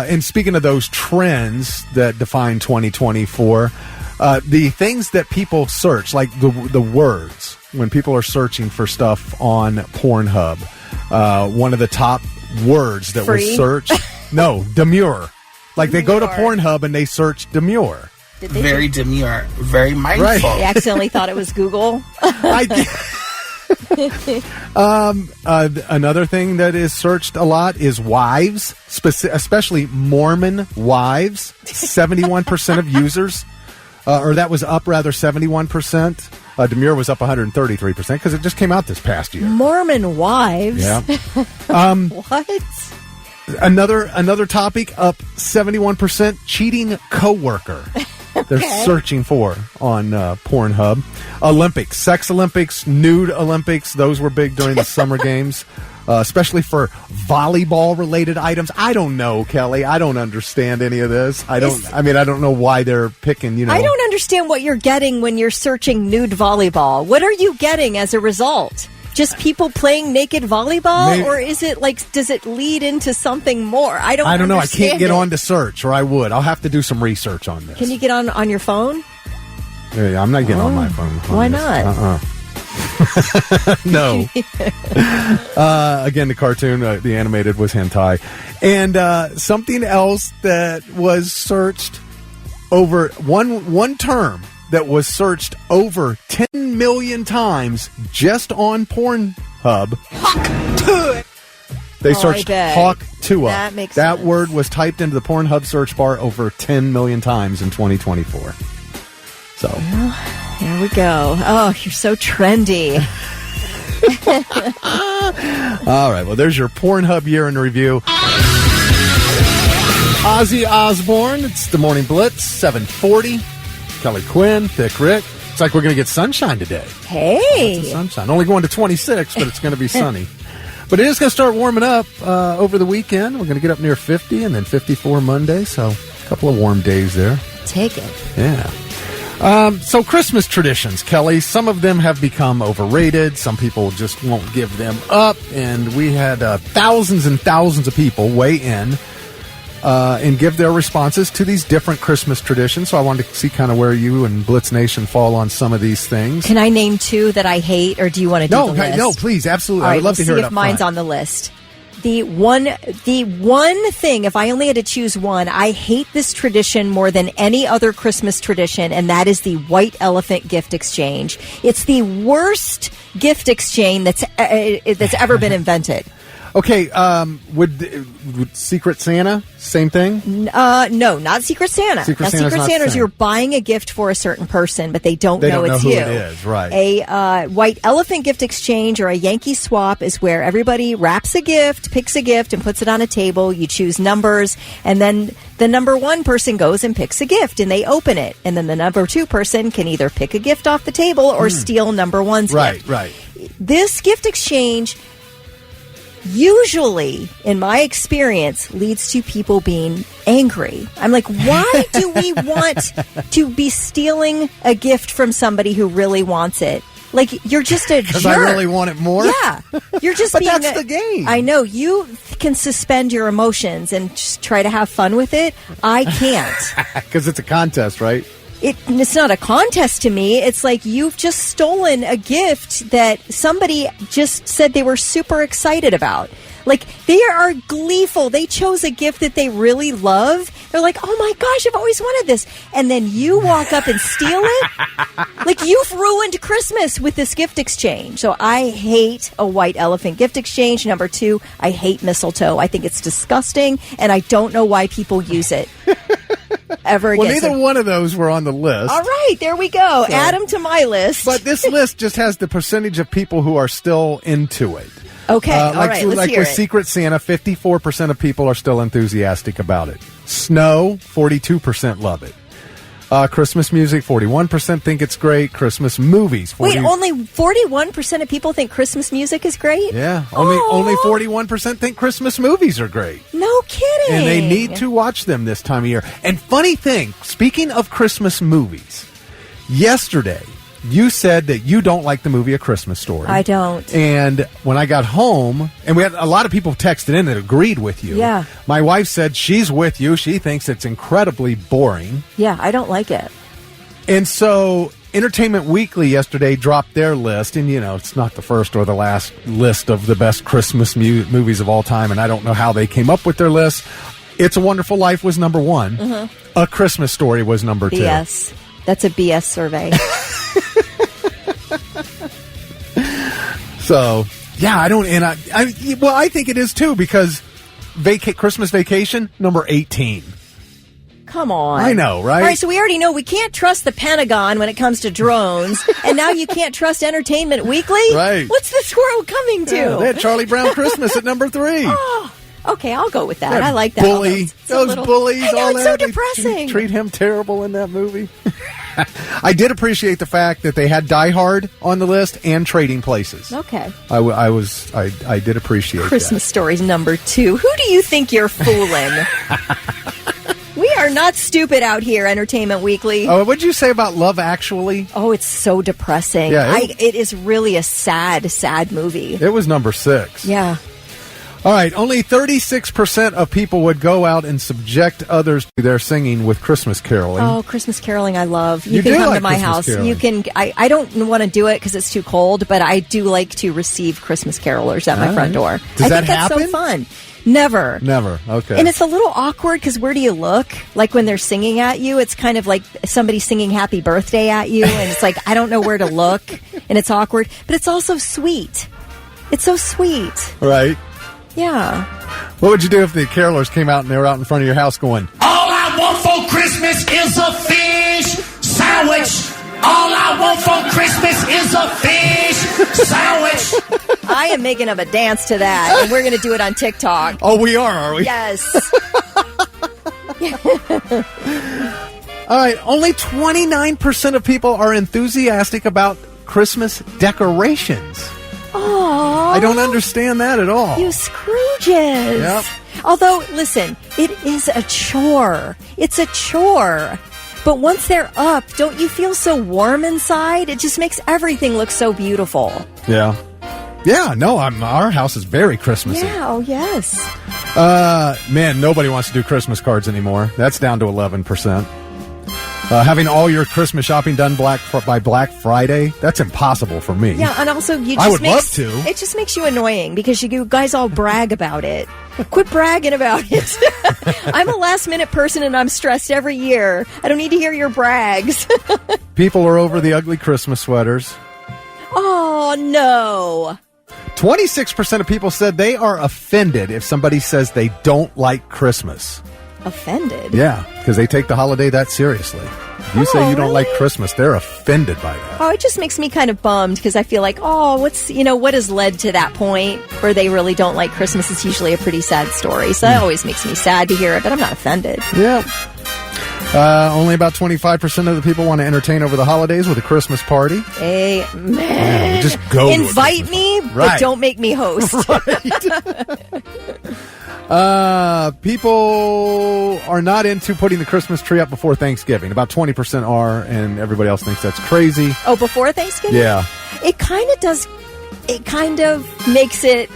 Speaker 9: And speaking of those trends that define 2024, the things that people search, like the words, when people are searching for stuff on Pornhub, one of the top words that was searched, no, demure. Like they go to Pornhub and they search demure.
Speaker 19: Very demure, very mindful.
Speaker 9: Right.
Speaker 10: They accidentally thought it was Google.
Speaker 9: Another thing that is searched a lot is wives, especially Mormon wives. 71% of users, or that was up rather 71%. Demure was up 133% because it just came out this past year.
Speaker 10: Mormon wives.
Speaker 9: Yeah.
Speaker 10: What?
Speaker 9: Another topic up 71%. Cheating coworker. They're searching for on Pornhub. Olympics, sex Olympics, nude Olympics. Those were big during the summer games, especially for volleyball-related items. I don't know, Kelly. I don't understand any of this. I don't know why they're picking.
Speaker 10: I don't understand what you're getting when you're searching nude volleyball. What are you getting as a result? Just people playing naked volleyball, or is it like? Does it lead into something more? I don't know.
Speaker 9: I can't get on to search, or I would. I'll have to do some research on this.
Speaker 10: Can you get on your phone?
Speaker 9: Yeah, I'm not getting on my phone.
Speaker 10: Why not?
Speaker 9: No. Again, the cartoon, the animated was hentai, and something else that was searched over one term that was searched over 10 million times just on Pornhub. They searched Hawk Tua. That word was typed into the Pornhub search bar over 10 million times in 2024. So,
Speaker 10: here we go. Oh, you're so trendy.
Speaker 9: All right, well, there's your Pornhub year in review. Ozzy Osbourne, it's the Morning Blitz, 740. Kelly Quinn, Thick Rick. It's like we're going to get sunshine today.
Speaker 10: Hey.
Speaker 9: Sunshine. Only going to 26, but it's going to be sunny. But it is going to start warming up over the weekend. We're going to get up near 50 and then 54 Monday. So a couple of warm days there.
Speaker 10: Take it.
Speaker 9: Yeah. So Christmas traditions, Kelly, some of them have become overrated. Some people just won't give them up. And we had thousands and thousands of people weigh in and give their responses to these different Christmas traditions. So I wanted to see kind of where you and Blitz Nation fall on some of these things.
Speaker 10: Can I name 2 that I hate, or do you want to do the list?
Speaker 9: No, please, absolutely.
Speaker 10: All right,
Speaker 9: I would love to hear it up
Speaker 10: if mine's
Speaker 9: front.
Speaker 10: on the list. The one thing, if I only had to choose one, I hate this tradition more than any other Christmas tradition, and that is the white elephant gift exchange. It's the worst gift exchange that's ever been invented.
Speaker 9: Okay, would Secret Santa, same thing?
Speaker 10: No, not Secret Santa.
Speaker 9: Secret
Speaker 10: Santa is you're buying a gift for a certain person, but they don't know it's
Speaker 9: who
Speaker 10: you.
Speaker 9: It is, right.
Speaker 10: A white elephant gift exchange or a Yankee swap is where everybody wraps a gift, picks a gift, and puts it on a table. You choose numbers, and then the number 1 person goes and picks a gift, and they open it. And then the number 2 person can either pick a gift off the table or steal number 1's gift.
Speaker 9: Right.
Speaker 10: This gift exchange usually, in my experience, leads to people being angry. I'm like, why do we want to be stealing a gift from somebody who really wants it? Like, you're just a jerk.
Speaker 9: Because I really want it more?
Speaker 10: Yeah. You're just
Speaker 9: but
Speaker 10: being
Speaker 9: that's the game.
Speaker 10: I know. You can suspend your emotions and just try to have fun with it. I can't.
Speaker 9: Because it's a contest, right?
Speaker 10: It's not a contest to me. It's like you've just stolen a gift that somebody just said they were super excited about. Like, they are gleeful. They chose a gift that they really love. They're like, oh my gosh, I've always wanted this. And then you walk up and steal it? Like, you've ruined Christmas with this gift exchange. So I hate a white elephant gift exchange. Number 2, I hate mistletoe. I think it's disgusting, and I don't know why people use it ever again.
Speaker 9: Well, neither one of those were on the list.
Speaker 10: All right, there we go. So, add them to my list.
Speaker 9: But this list just has the percentage of people who are still into it.
Speaker 10: Okay, all right, let's
Speaker 9: like
Speaker 10: hear
Speaker 9: with
Speaker 10: it.
Speaker 9: Secret Santa, 54% of people are still enthusiastic about it. Snow, 42% love it. Christmas music, 41% think it's great. Christmas movies.
Speaker 10: Wait, only 41% of people think Christmas music is great?
Speaker 9: Yeah, only 41% think Christmas movies are great.
Speaker 10: No kidding.
Speaker 9: And they need to watch them this time of year. And funny thing, speaking of Christmas movies, yesterday you said that you don't like the movie A Christmas Story.
Speaker 10: I don't.
Speaker 9: And when I got home, and we had a lot of people texted in that agreed with you.
Speaker 10: Yeah.
Speaker 9: My wife said she's with you. She thinks it's incredibly boring.
Speaker 10: Yeah, I don't like it.
Speaker 9: And so Entertainment Weekly yesterday dropped their list, and it's not the first or the last list of the best Christmas movies of all time, and I don't know how they came up with their list. It's a Wonderful Life was number 1.
Speaker 10: Mm-hmm.
Speaker 9: A Christmas Story was number 2.
Speaker 10: BS. That's a BS survey.
Speaker 9: So, yeah, I don't, and I think it is too, because Christmas Vacation, number 18.
Speaker 10: Come on.
Speaker 9: I know, right?
Speaker 10: All right, so we already know we can't trust the Pentagon when it comes to drones, and now you can't trust Entertainment Weekly?
Speaker 9: Right.
Speaker 10: What's the squirrel coming to?
Speaker 9: Yeah, they had Charlie Brown Christmas at number 3.
Speaker 10: Oh, okay, I'll go with that.
Speaker 9: That
Speaker 10: I like that.
Speaker 9: Bully. Those bullies.
Speaker 10: I know,
Speaker 9: all
Speaker 10: it's
Speaker 9: that.
Speaker 10: so depressing.
Speaker 9: They treat him terrible in that movie. I did appreciate the fact that they had Die Hard on the list and Trading Places.
Speaker 10: Okay.
Speaker 9: I did appreciate
Speaker 10: Christmas Story's number 2. Who do you think you're fooling? We are not stupid out here, Entertainment Weekly.
Speaker 9: Oh, what'd you say about Love Actually?
Speaker 10: Oh, it's so depressing.
Speaker 9: Yeah,
Speaker 10: it is really a sad, sad movie.
Speaker 9: It was number 6.
Speaker 10: Yeah.
Speaker 9: All right, only 36% of people would go out and subject others to their singing with Christmas caroling.
Speaker 10: Oh, Christmas caroling I love. You
Speaker 9: do
Speaker 10: can come
Speaker 9: like
Speaker 10: to my
Speaker 9: Christmas
Speaker 10: house.
Speaker 9: caroling.
Speaker 10: You can. I don't want to do it because it's too cold, but I do like to receive Christmas carolers at my front door.
Speaker 9: Does that
Speaker 10: think that's
Speaker 9: happen?
Speaker 10: so fun. Never.
Speaker 9: Okay.
Speaker 10: And it's a little awkward because where do you look? Like when they're singing at you, it's kind of like somebody singing happy birthday at you. And it's like, I don't know where to look. And it's awkward. But it's also sweet. It's so sweet.
Speaker 9: Right.
Speaker 10: Yeah.
Speaker 9: What would you do if the carolers came out and they were out in front of your house going,
Speaker 16: All I want for Christmas is a fish sandwich. All I want for Christmas is a fish sandwich.
Speaker 10: I am making up a dance to that, and we're going to do it on TikTok.
Speaker 9: Oh, we are we?
Speaker 10: Yes.
Speaker 9: All right, only 29% of people are enthusiastic about Christmas decorations.
Speaker 10: Aww.
Speaker 9: I don't understand that at all.
Speaker 10: You Scrooges.
Speaker 9: Yep.
Speaker 10: Although, listen, it is a chore. It's a chore. But once they're up, don't you feel so warm inside? It just makes everything look so beautiful.
Speaker 9: Yeah. Yeah, no, our house is very Christmassy.
Speaker 10: Yeah, oh yes.
Speaker 9: Man, nobody wants to do Christmas cards anymore. That's down to 11%. Having all your Christmas shopping done by Black Friday, that's impossible for me.
Speaker 10: Yeah, and also
Speaker 9: I would love to.
Speaker 10: It just makes you annoying because you guys all brag about it. Quit bragging about it. I'm a last-minute person and I'm stressed every year. I don't need to hear your brags.
Speaker 9: People are over the ugly Christmas sweaters.
Speaker 10: Oh, no.
Speaker 9: 26% of people said they are offended if somebody says they don't like Christmas.
Speaker 10: Offended?
Speaker 9: Yeah, because they take the holiday that seriously. If you say you don't like Christmas, they're offended by that.
Speaker 10: Oh, it just makes me kind of bummed because I feel like, what has led to that point where they really don't like Christmas is usually a pretty sad story. So that always makes me sad to hear it, but I'm not offended.
Speaker 9: Yeah. Only about 25% of the people want to entertain over the holidays with a Christmas party.
Speaker 10: Amen.
Speaker 9: Yeah, just go.
Speaker 10: Invite me, but don't make me host.
Speaker 9: People are not into putting the Christmas tree up before Thanksgiving. About 20% are, and everybody else thinks that's crazy.
Speaker 10: Oh, before Thanksgiving?
Speaker 9: Yeah.
Speaker 10: It kind of does. It kind of makes it.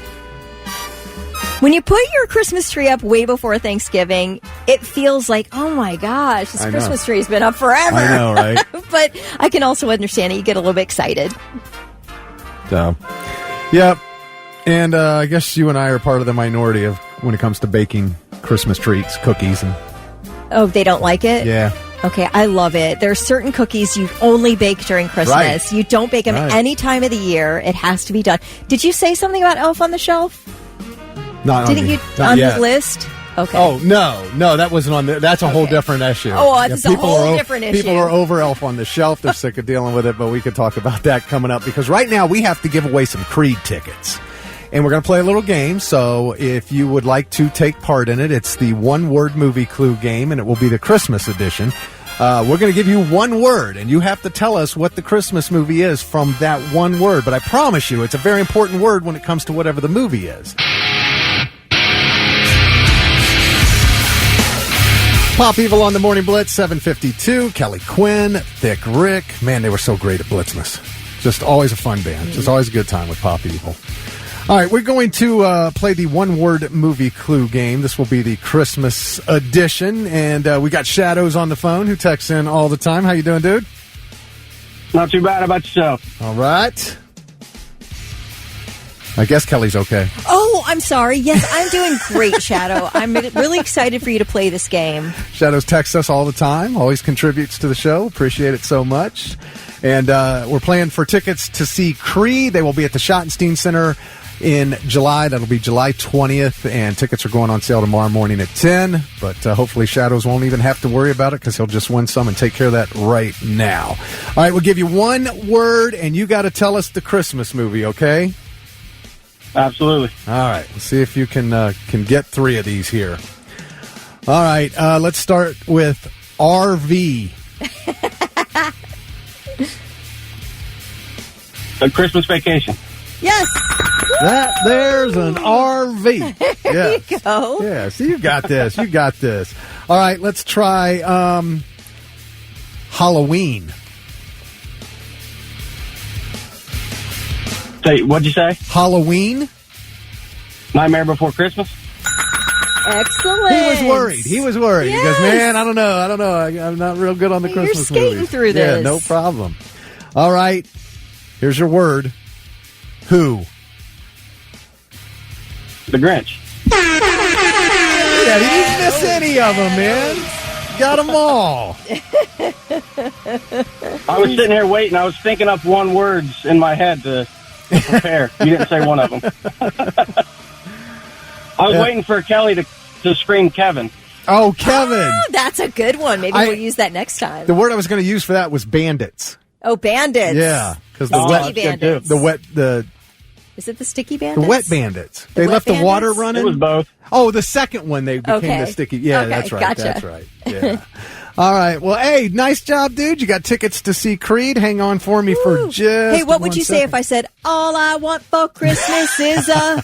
Speaker 10: When you put your Christmas tree up way before Thanksgiving, it feels like, oh my gosh, this Christmas tree's been up forever.
Speaker 9: I know, right?
Speaker 10: But I can also understand it. You get a little bit excited.
Speaker 9: So, yep. And I guess you and I are part of the minority of when it comes to baking Christmas treats, cookies.
Speaker 10: Oh, they don't like it?
Speaker 9: Yeah.
Speaker 10: Okay, I love it. There are certain cookies you only bake during Christmas.
Speaker 9: Right.
Speaker 10: You don't bake them any time of the year. It has to be done. Did you say something about Elf on the Shelf?
Speaker 9: Not
Speaker 10: Didn't you on the list? Okay.
Speaker 9: Oh, no, that wasn't on there. That's a whole different issue.
Speaker 10: Oh, it's a whole different issue.
Speaker 9: People are over Elf on the Shelf. They're sick of dealing with it, but we could talk about that coming up because right now we have to give away some Creed tickets. And we're going to play a little game. So if you would like to take part in it, it's the one-word movie clue game, and it will be the Christmas edition. We're going to give you one word, and you have to tell us what the Christmas movie is from that one word. But I promise you, it's a very important word when it comes to whatever the movie is. Pop Evil on the Morning Blitz, 7:52. Kelly Quinn, Thick Rick. Man, they were so great at Blitzmas. Just always a fun band. Just always a good time with Pop Evil. All right, we're going to play the one-word movie clue game. This will be the Christmas edition, and we got Shadows on the phone who texts in all the time. How you doing, dude?
Speaker 20: Not too bad. How about yourself?
Speaker 9: All right. I guess Kelly's okay.
Speaker 10: Oh, I'm sorry. Yes, I'm doing great, Shadow. I'm really excited for you to play this game.
Speaker 9: Shadows texts us all the time, always contributes to the show. Appreciate it so much. And we're playing for tickets to see Creed. They will be at the Schottenstein Center in July. That'll be July 20th, and tickets are going on sale tomorrow morning at 10. But hopefully Shadows won't even have to worry about it because he'll just win some and take care of that right now. All right, we'll give you one word, and you got to tell us the Christmas movie, okay?
Speaker 20: Absolutely.
Speaker 9: All right, let's see if you can get three of these here. All right, let's start with RV.
Speaker 20: A Christmas Vacation.
Speaker 10: Yes.
Speaker 9: There's an RV.
Speaker 10: There you go.
Speaker 9: Yeah, see, you got this. You got this. All right, let's try Halloween.
Speaker 20: Say, what'd you say?
Speaker 9: Halloween.
Speaker 20: Nightmare Before Christmas.
Speaker 10: Excellent.
Speaker 9: He was worried.
Speaker 10: Yes.
Speaker 9: He goes, man, I don't know. I'm not real good on the Christmas
Speaker 10: You're skating
Speaker 9: movies.
Speaker 10: through this.
Speaker 9: Yeah, no problem. All right, here's your word. Who?
Speaker 20: The Grinch.
Speaker 9: Yeah, he didn't miss any of them, man. Got them all.
Speaker 20: I was sitting here waiting. I was thinking up one words in my head to prepare. You didn't say one of them. I was waiting for Kelly to scream Kevin.
Speaker 9: Oh, Kevin.
Speaker 10: Oh, that's a good one. Maybe we'll use that next time.
Speaker 9: The word I was going to use for that was bandits.
Speaker 10: Oh, bandits.
Speaker 9: Yeah, because
Speaker 10: Is it the sticky bandits?
Speaker 9: The wet bandits. They left the water running?
Speaker 20: It was both.
Speaker 9: Oh, the second one they became the sticky. Yeah, that's right.
Speaker 10: Gotcha.
Speaker 9: That's right. Yeah. All right. Well, hey, nice job, dude. You got tickets to see Creed. Hang on for me for just
Speaker 10: Hey, what would you say
Speaker 9: second.
Speaker 10: if I said, all I want for Christmas is a...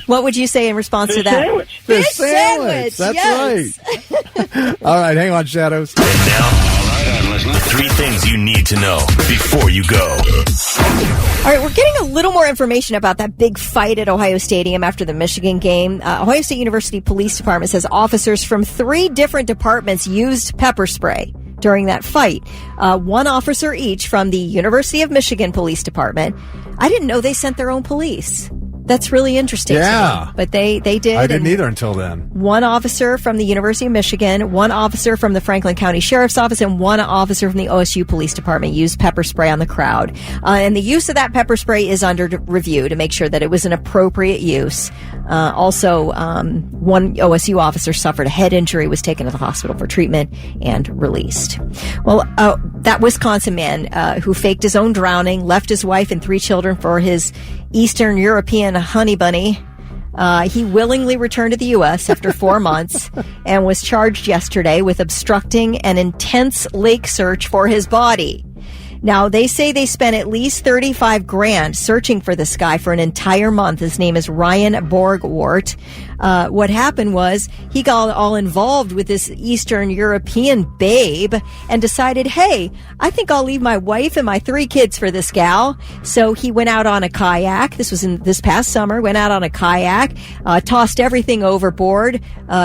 Speaker 10: What would you say in response to that?
Speaker 20: Sandwich.
Speaker 9: Fish sandwich. That's
Speaker 10: yes.
Speaker 9: right. All right. Hang on, Shadows.
Speaker 8: And now, three things you need to know before you go.
Speaker 10: All right, we're getting a little more information about that big fight at Ohio Stadium after the Michigan game. Ohio State University Police Department says officers from 3 different departments used pepper spray during that fight. One officer each from the University of Michigan Police Department. I didn't know they sent their own police. That's really interesting to me. But they did.
Speaker 9: I didn't either until then.
Speaker 10: One officer from the University of Michigan, one officer from the Franklin County Sheriff's Office, and one officer from the OSU Police Department used pepper spray on the crowd. And the use of that pepper spray is under review to make sure that it was an appropriate use. Also, one OSU officer suffered a head injury, was taken to the hospital for treatment, and released. Well, that Wisconsin man who faked his own drowning, left his wife and 3 children for his Eastern European honey bunny. He willingly returned to the U.S. after 4 months and was charged yesterday with obstructing an intense lake search for his body. Now, they say they spent at least $35,000 searching for this guy for an entire month. His name is Ryan Borgwart. What happened was he got all involved with this Eastern European babe and decided, hey, I think I'll leave my wife and my 3 kids for this gal. So he went out on a kayak. This was in this past summer. Went out on a kayak, tossed everything overboard,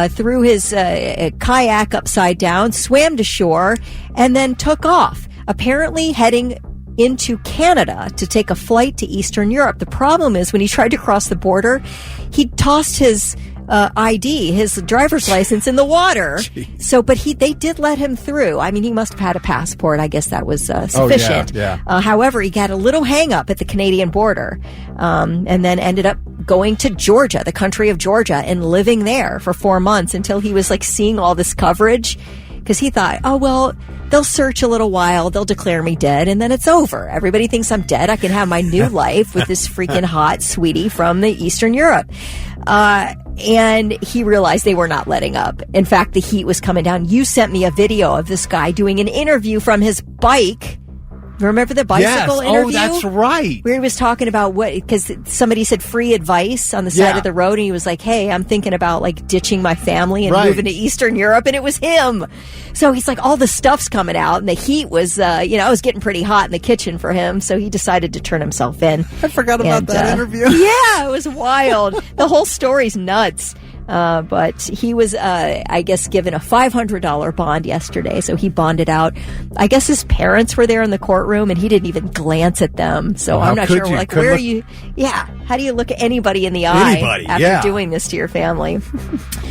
Speaker 10: threw his kayak upside down, swam to shore, and then took off. Apparently heading into Canada to take a flight to Eastern Europe. The problem is when he tried to cross the border, he tossed his ID, his driver's license, in the water. Jeez. So, but they did let him through. I mean, he must have had a passport. I guess that was sufficient.
Speaker 9: Oh, yeah.
Speaker 10: However, he got a little hang up at the Canadian border, and then ended up going to Georgia, the country of Georgia, and living there for 4 months until he was like seeing all this coverage. because he thought, oh, well, they'll search a little while, they'll declare me dead, and then it's over. Everybody thinks I'm dead. I can have my new life with this freaking hot sweetie from the Eastern Europe. And he realized they were not letting up. In fact, the heat was coming down. You sent me a video of this guy doing an interview from his bike. Remember the bicycle interview?
Speaker 9: Oh, that's right.
Speaker 10: Where he was talking about because somebody said free advice on the side of the road, and he was like, hey, I'm thinking about like ditching my family and moving to Eastern Europe, and it was him. So he's like, all the stuff's coming out, and the heat was, it was getting pretty hot in the kitchen for him, so he decided to turn himself in.
Speaker 9: I forgot about that interview.
Speaker 10: Yeah, it was wild. The whole story's nuts. But he was, I guess, given a $500 bond yesterday, so he bonded out. I guess his parents were there in the courtroom, and he didn't even glance at them. So I'm not sure. Like, where are you? Yeah, how do you look at anybody in the eye after doing this to your family?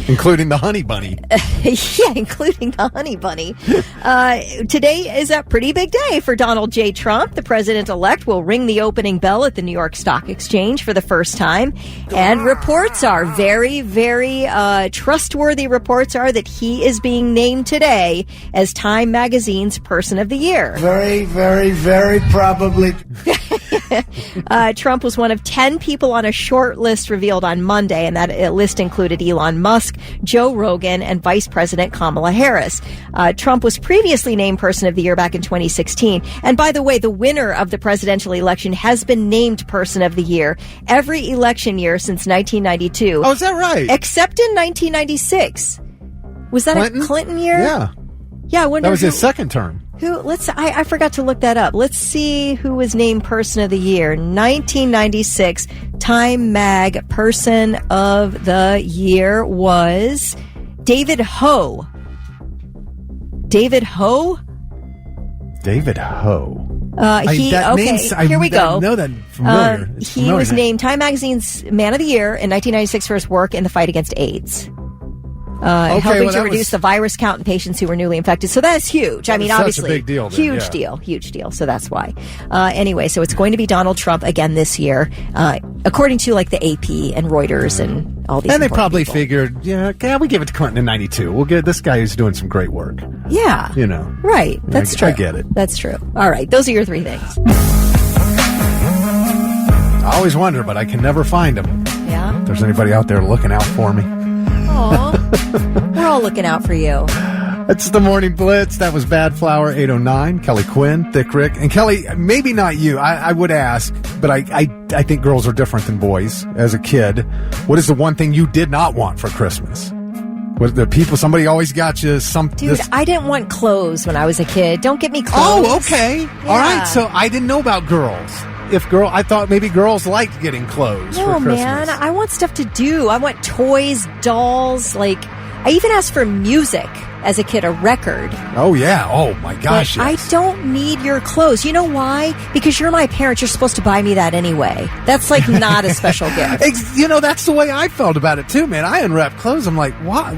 Speaker 9: Including the honey bunny.
Speaker 10: Yeah, including the honey bunny. Today is a pretty big day for Donald J. Trump. The president-elect will ring the opening bell at the New York Stock Exchange for the first time. And reports are very, very trustworthy reports are that he is being named today as Time Magazine's Person of the Year.
Speaker 16: Very, very, very probably.
Speaker 10: Trump was one of 10 people on a short list revealed on Monday, and that list included Elon Musk, Joe Rogan, and Vice President Kamala Harris. Trump was previously named Person of the Year back in 2016. And by the way, the winner of the presidential election has been named Person of the Year every election year since 1992.
Speaker 9: Oh, is that right?
Speaker 10: Except in 1996. Was that
Speaker 9: Clinton?
Speaker 10: a Clinton year?
Speaker 9: Yeah.
Speaker 10: Yeah, I wonder
Speaker 9: that was his second term.
Speaker 10: I forgot to look that up. Let's see who was named Person of the Year. 1996 Time Mag Person of the Year was David Ho. David Ho?
Speaker 9: David Ho.
Speaker 10: Here we go.
Speaker 9: I know that familiar.
Speaker 10: He was named Time Magazine's Man of the Year in 1996 for his work in the fight against AIDS. Helping to reduce the virus count in patients who were newly infected. So that's huge. I mean, obviously,
Speaker 9: such a big deal.
Speaker 10: Huge deal. So that's why. Anyway, so it's going to be Donald Trump again this year, according to like the AP and Reuters and all these.
Speaker 9: And they probably
Speaker 10: people.
Speaker 9: figured, we give it to Clinton in '92. We'll get this guy who's doing some great work.
Speaker 10: Yeah, right. That's true.
Speaker 9: I get it.
Speaker 10: That's true. All right, those are your three things.
Speaker 9: I always wonder, but I can never find them.
Speaker 10: Yeah.
Speaker 9: If there's anybody out there looking out for me.
Speaker 10: Aw, we're all looking out for you.
Speaker 9: It's the Morning Blitz. That was Bad Flower 809. Kelly Quinn, Thick Rick. And Kelly, maybe not you. I would ask, but I think girls are different than boys. As a kid, what is the one thing you did not want for Christmas? Was the people, somebody always got you something?
Speaker 10: Dude, I didn't want clothes when I was a kid. Don't get me clothes.
Speaker 9: Oh, okay.
Speaker 10: Yeah.
Speaker 9: All right. So I didn't know about girls. I thought maybe girls liked getting clothes for Christmas.
Speaker 10: No, man. I want stuff to do. I want toys, dolls. Like, I even asked for music as a kid, a record.
Speaker 9: Oh, yeah. Oh, my gosh,
Speaker 10: yes. I don't need your clothes. You know why? Because you're my parents. You're supposed to buy me that anyway. That's like not a special gift.
Speaker 9: That's the way I felt about it, too, man. I unwrapped clothes. I'm like, what?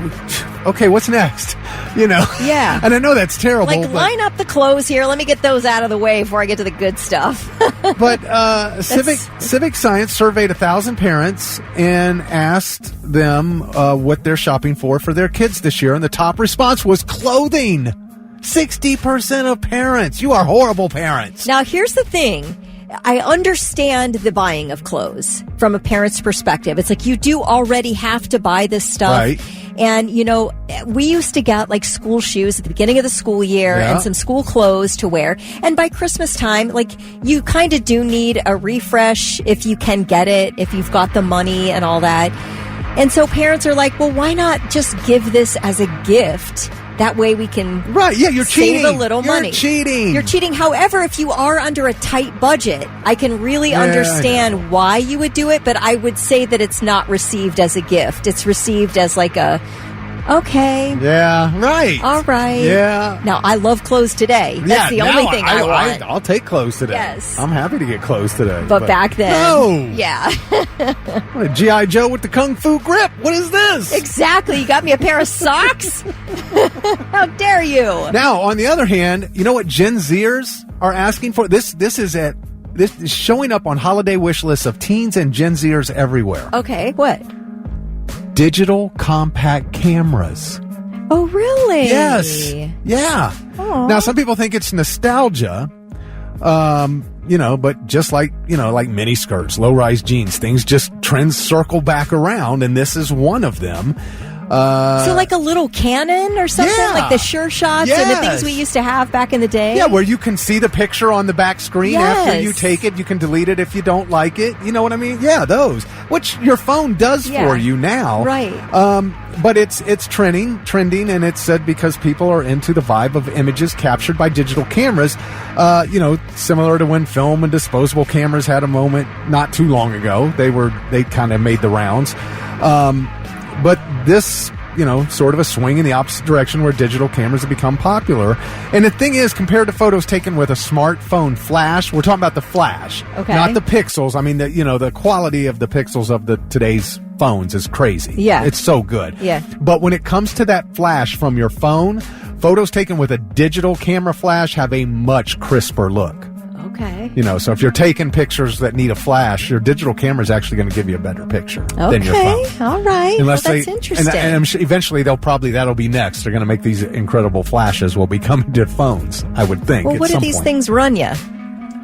Speaker 9: Okay, what's next?
Speaker 10: Yeah.
Speaker 9: And I know that's terrible.
Speaker 10: Like, line up the clothes here. Let me get those out of the way before I get to the good stuff.
Speaker 9: But Civic Science surveyed 1,000 parents and asked them what they're shopping for their kids this year, and the top response was clothing. 60% of parents. You are horrible parents.
Speaker 10: Now, here's the thing. I understand the buying of clothes from a parent's perspective. It's like you do already have to buy this stuff.
Speaker 9: Right.
Speaker 10: And, we used to get like school shoes at the beginning of the school year and some school clothes to wear. And by Christmas time, like you kind of do need a refresh if you can get it, if you've got the money and all that. And so parents are like, well, why not just give this as a gift? That way we can
Speaker 9: you're
Speaker 10: save
Speaker 9: cheating.
Speaker 10: a little money.
Speaker 9: You're
Speaker 10: cheating. However, if you are under a tight budget, I can really understand why you would do it, but I would say that it's not received as a gift. It's received as like a, okay.
Speaker 9: Yeah, right.
Speaker 10: All right.
Speaker 9: Yeah.
Speaker 10: Now, I love clothes today. That's the only thing I want.
Speaker 9: I'll take clothes today.
Speaker 10: Yes.
Speaker 9: I'm happy to get clothes today.
Speaker 10: But back then.
Speaker 9: No.
Speaker 10: Yeah.
Speaker 9: What, a G.I. Joe with the Kung Fu grip. What is this?
Speaker 10: Exactly. You got me a pair of socks? How dare you?
Speaker 9: Now, on the other hand, you know what Gen Zers are asking for? This is showing up on holiday wish lists of teens and Gen Zers everywhere.
Speaker 10: Okay, what?
Speaker 9: Digital compact cameras.
Speaker 10: Oh, really?
Speaker 9: Yes. Yeah.
Speaker 10: Aw.
Speaker 9: Now, some people think it's nostalgia, but just like mini skirts, low-rise jeans, trends circle back around, and this is one of them.
Speaker 10: So like a little Canon or something,
Speaker 9: Yeah.
Speaker 10: like the Sure Shots and the things we used to have back in the day?
Speaker 9: Yeah, where you can see the picture on the back screen after you take it. You can delete it if you don't like it. You know what I mean? Yeah, those. Which your phone does for you now.
Speaker 10: Right.
Speaker 9: But it's trending, and it's said because people are into the vibe of images captured by digital cameras, similar to when film and disposable cameras had a moment not too long ago. They kind of made the rounds. But this, sort of a swing in the opposite direction where digital cameras have become popular. And the thing is, compared to photos taken with a smartphone flash, we're talking about the flash, not the pixels. I mean, the quality of the pixels of today's phones is crazy.
Speaker 10: Yeah.
Speaker 9: It's so good.
Speaker 10: Yeah.
Speaker 9: But when it comes to that flash from your phone, photos taken with a digital camera flash have a much crisper look.
Speaker 10: Okay.
Speaker 9: So if you're taking pictures that need a flash, your digital camera is actually going to give you a better picture than your phone.
Speaker 10: All right.
Speaker 9: Unless
Speaker 10: that's interesting.
Speaker 9: And I'm sure eventually that'll be next. They're going to make these incredible flashes will be coming to phones, I would think.
Speaker 10: Well, what do these things run you?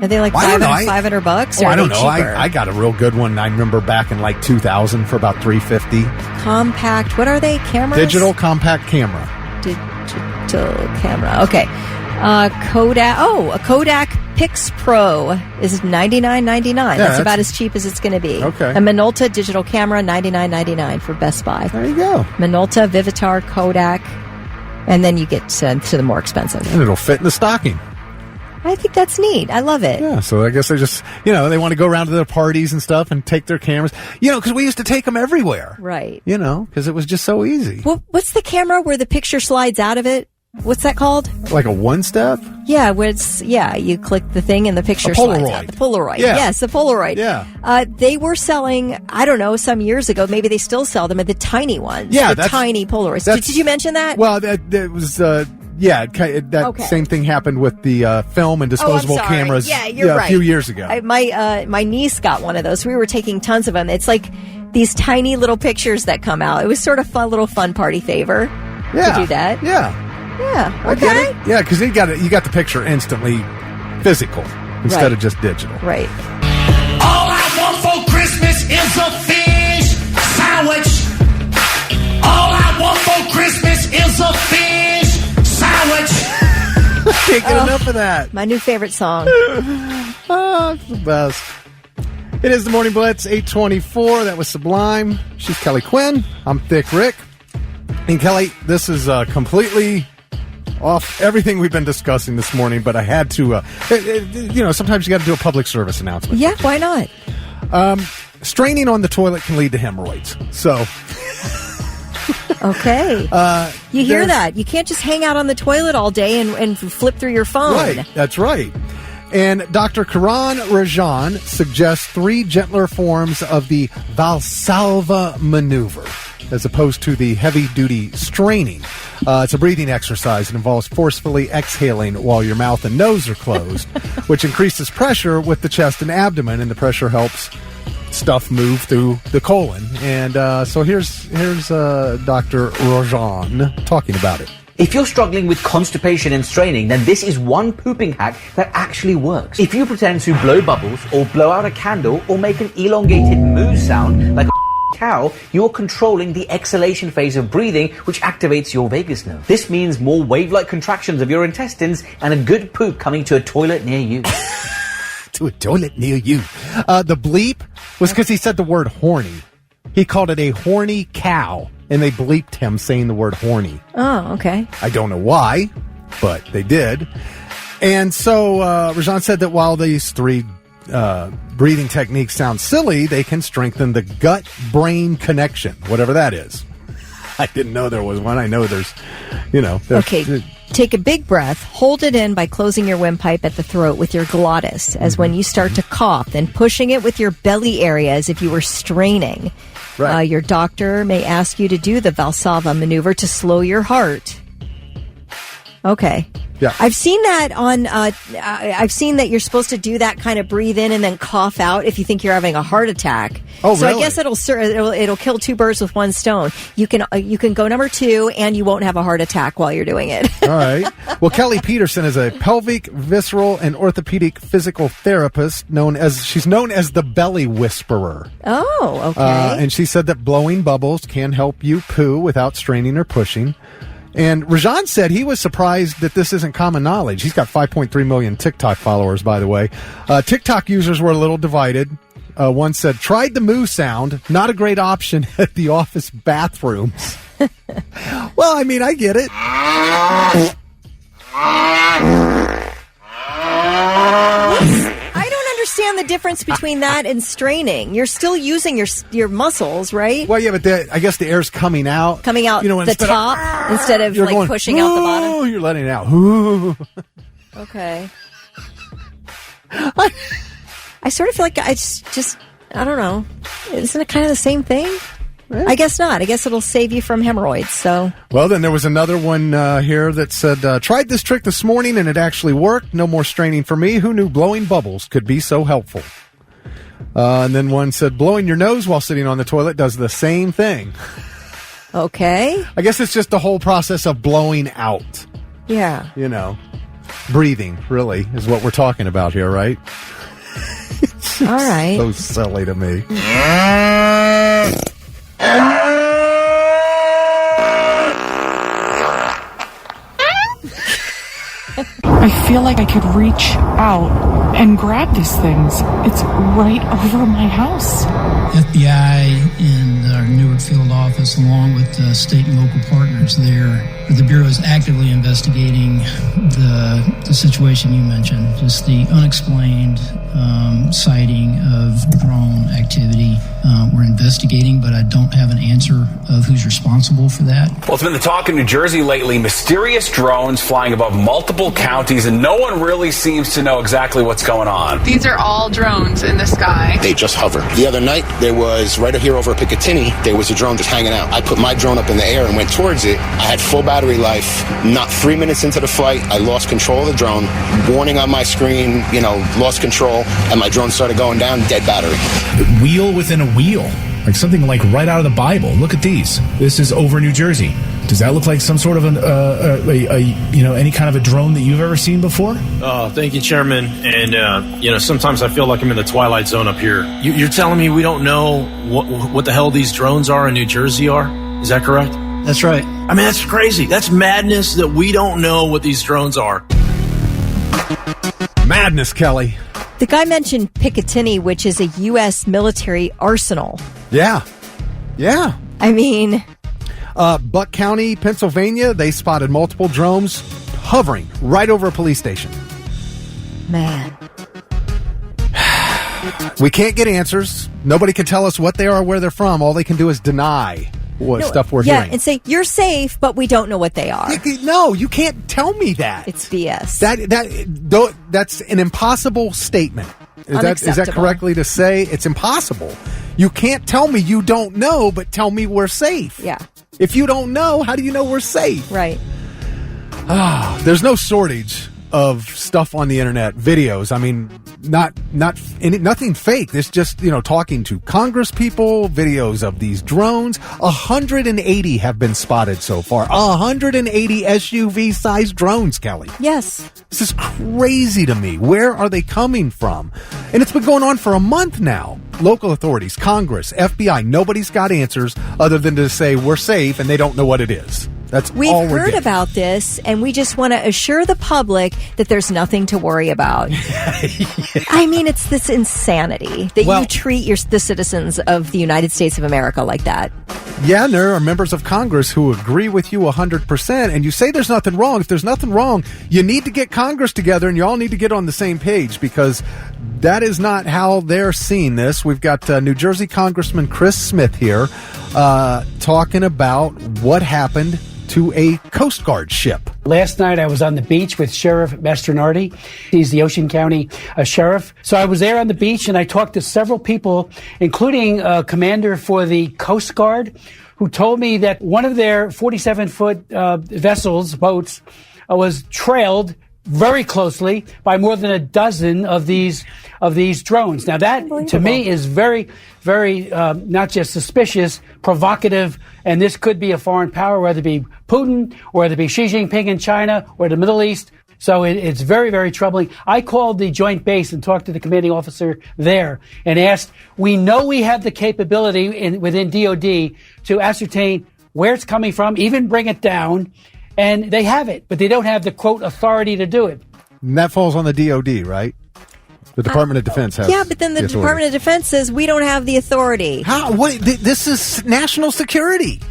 Speaker 10: Are they like $500? Or
Speaker 9: I don't
Speaker 10: are
Speaker 9: know.
Speaker 10: they cheaper?
Speaker 9: I got a real good one. I remember back in like 2000 for about $350.
Speaker 10: Compact. What are they? Cameras?
Speaker 9: Digital compact camera.
Speaker 10: Digital camera. Okay. Kodak. Oh, a Kodak Pix Pro is $99.99. That's about as cheap as it's going to be.
Speaker 9: Okay.
Speaker 10: A Minolta digital camera, $99.99 for Best Buy.
Speaker 9: There you go.
Speaker 10: Minolta, Vivitar, Kodak, and then you get to the more expensive.
Speaker 9: And it'll fit in the stocking.
Speaker 10: I think that's neat. I love it.
Speaker 9: Yeah, so I guess they just, they want to go around to their parties and stuff and take their cameras. Because we used to take them everywhere.
Speaker 10: Right.
Speaker 9: Because it was just so easy.
Speaker 10: What's the camera where the picture slides out of it? What's that called?
Speaker 9: Like a one-step?
Speaker 10: Yeah, where you click the thing and the picture slides out. The Polaroid.
Speaker 9: Yeah.
Speaker 10: Yes, the Polaroid.
Speaker 9: Yeah.
Speaker 10: They were selling, I don't know, some years ago, maybe they still sell them, the tiny ones.
Speaker 9: Yeah,
Speaker 10: the tiny Polaroids. Did you mention that?
Speaker 9: Well, that was... same thing happened with the film and disposable cameras
Speaker 10: you're right.
Speaker 9: a few years ago.
Speaker 10: My niece got one of those. We were taking tons of them. It's like these tiny little pictures that come out. It was sort of a little fun party favor to do that.
Speaker 9: Yeah.
Speaker 10: Yeah.
Speaker 9: I get it. Yeah, because you got the picture instantly physical instead of just digital.
Speaker 10: Right.
Speaker 16: All I want for Christmas is a fish sandwich. All I want for Christmas is a fish sandwich.
Speaker 9: Can't get enough of that.
Speaker 10: My new favorite song.
Speaker 9: It's the best. It is the Morning Blitz, 8:24. That was Sublime. She's Kelly Quinn. I'm Thick Rick. And Kelly, this is completely off everything we've been discussing this morning, but I had to, sometimes you got to do a public service announcement.
Speaker 10: Yeah, why not?
Speaker 9: Straining on the toilet can lead to hemorrhoids. So...
Speaker 10: Okay. You hear that? You can't just hang out on the toilet all day and flip through your phone.
Speaker 9: Right. That's right. And Dr. Karan Rajan suggests 3 gentler forms of the Valsalva maneuver, as opposed to the heavy-duty straining. It's a breathing exercise. It involves forcefully exhaling while your mouth and nose are closed, which increases pressure with the chest and abdomen, and the pressure helps stuff move through the colon. And so here's Dr. Rajan talking about it.
Speaker 21: If you're struggling with constipation and straining, then this is one pooping hack that actually works. If you pretend to blow bubbles or blow out a candle or make an elongated moo sound like a cow, you're controlling the exhalation phase of breathing, which activates your vagus nerve. This means more wave-like contractions of your intestines and a good poop coming to a toilet near you.
Speaker 9: To a toilet near you. The bleep was because he said the word horny. He called it a horny cow, and they bleeped him saying the word horny.
Speaker 10: Oh, okay.
Speaker 9: I don't know why, but they did. And so Rajan said that while these 3 breathing techniques sound silly, they can strengthen the gut-brain connection, whatever that is. I didn't know there was one. I know there's.
Speaker 10: Okay. Take a big breath, hold it in by closing your windpipe at the throat with your glottis, as when you start to cough, then pushing it with your belly area as if you were straining. Right. Your doctor may ask you to do the Valsalva maneuver to slow your heart. Okay.
Speaker 9: Yeah.
Speaker 10: I've seen that on. I've seen that you're supposed to do that kind of breathe in and then cough out if you think you're having a heart attack.
Speaker 9: Oh,
Speaker 10: so
Speaker 9: really?
Speaker 10: I guess it'll kill two birds with one stone. You can go number 2 and you won't have a heart attack while you're doing it.
Speaker 9: All right. Well, Kelly Peterson is a pelvic, visceral, and orthopedic physical therapist she's known as the belly whisperer.
Speaker 10: Oh, okay.
Speaker 9: And she said that blowing bubbles can help you poo without straining or pushing. And Rajan said he was surprised that this isn't common knowledge. He's got 5.3 million TikTok followers, by the way. TikTok users were a little divided. One said, tried the moo sound, not a great option at the office bathrooms. Well, I mean, I get it.
Speaker 10: I don't understand the difference between that and straining. You're still using your muscles, right?
Speaker 9: Well, yeah, but I guess the air's coming out.
Speaker 10: Coming out the top instead of like pushing out the bottom.
Speaker 9: You're letting it out. Ooh.
Speaker 10: Okay. I sort of feel like I don't know. Isn't it kind of the same thing? I guess not. I guess it'll save you from hemorrhoids. So.
Speaker 9: Well, then there was another one here that said, tried this trick this morning and it actually worked. No more straining for me. Who knew blowing bubbles could be so helpful? And then one said, blowing your nose while sitting on the toilet does the same thing.
Speaker 10: Okay.
Speaker 9: I guess it's just the whole process of blowing out.
Speaker 10: Yeah.
Speaker 9: You know, breathing really is what we're talking about here, right?
Speaker 10: All right.
Speaker 9: So silly to me.
Speaker 1: I feel like I could reach out and grab these things. It's right over my house.
Speaker 2: FBI in our Newark field office, along with state and local partners there, the Bureau is actively investigating the situation you mentioned, just the unexplained sighting of drone activity. We're investigating, but I don't have an answer of who's responsible for that.
Speaker 3: Well, it's been the talk in New Jersey lately. Mysterious drones flying above multiple counties, and no one really seems to know exactly what's going on.
Speaker 4: These are all drones in the sky.
Speaker 5: They just hover. The other night, there was right here over Picatinny, there was a drone just hanging out. I put my drone up in the air and went towards it. I had full battery life. Not 3 minutes into the flight, I lost control of the drone. Warning on my screen, lost control, and my drone started going down, dead battery.
Speaker 6: Wheel within a wheel. Like something like right out of the Bible. Look at these. This is over New Jersey. Does that look like some sort of any kind of a drone that you've ever seen before?
Speaker 7: Thank you, Chairman. And sometimes I feel like I'm in the twilight zone up here. You're telling me we don't know what the hell these drones are in New Jersey are? Is that correct?
Speaker 2: That's right.
Speaker 7: I mean, that's crazy. That's madness that we don't know what these drones are.
Speaker 9: Madness, Kelly.
Speaker 10: The guy mentioned Picatinny, which is a U.S. military arsenal.
Speaker 9: Yeah. Yeah.
Speaker 10: I mean...
Speaker 9: Buck County, Pennsylvania, they spotted multiple drones hovering right over a police station.
Speaker 10: Man.
Speaker 9: We can't get answers. Nobody can tell us what they are or where they're from. All they can do is deny stuff we're hearing.
Speaker 10: Yeah, and say, you're safe, but we don't know what they are.
Speaker 9: No, you can't tell me that.
Speaker 10: It's BS.
Speaker 9: That's an impossible statement. Is that correctly to say? It's impossible. You can't tell me you don't know, but tell me we're safe.
Speaker 10: Yeah.
Speaker 9: If you don't know, how do you know we're safe?
Speaker 10: Right.
Speaker 9: There's no shortage of stuff on the internet, videos. I mean, nothing fake. It's just, talking to Congress people, videos of these drones. 180 have been spotted so far. 180 SUV-sized drones, Kelly.
Speaker 10: Yes.
Speaker 9: This is crazy to me. Where are they coming from? And it's been going on for a month now. Local authorities, Congress, FBI, nobody's got answers other than to say we're safe and they don't know what it is. That's
Speaker 10: We've
Speaker 9: all we're
Speaker 10: heard
Speaker 9: getting.
Speaker 10: about this, and we just want to assure the public that there's nothing to worry about. I mean, it's this insanity that you treat the citizens of the United States of America like that.
Speaker 9: Yeah, and there are members of Congress who agree with you 100%, and you say there's nothing wrong. If there's nothing wrong, you need to get Congress together, and you all need to get on the same page, because that is not how they're seeing this. We've got New Jersey Congressman Chris Smith here. talking about what happened to a Coast Guard ship.
Speaker 13: Last night I was on the beach with Sheriff Mastronardi. He's the Ocean County sheriff. So I was there on the beach and I talked to several people, including a commander for the Coast Guard, who told me that one of their 47-foot vessels, boats, was trailed very closely by more than a dozen of these drones. Now that, to me, is very, very not just suspicious, provocative, and this could be a foreign power, whether it be Putin or whether it be Xi Jinping in China or the Middle East. So it's very, very troubling. I called the joint base and talked to the commanding officer there and asked, we know we have the capability within DOD to ascertain where it's coming from, even bring it down, and they have it, but they don't have the, quote, authority to do it.
Speaker 9: And that falls on the DOD, right? The Department of Defense has.
Speaker 10: Yeah, but then the Department of Defense says we don't have the authority.
Speaker 9: How? What? This is national security.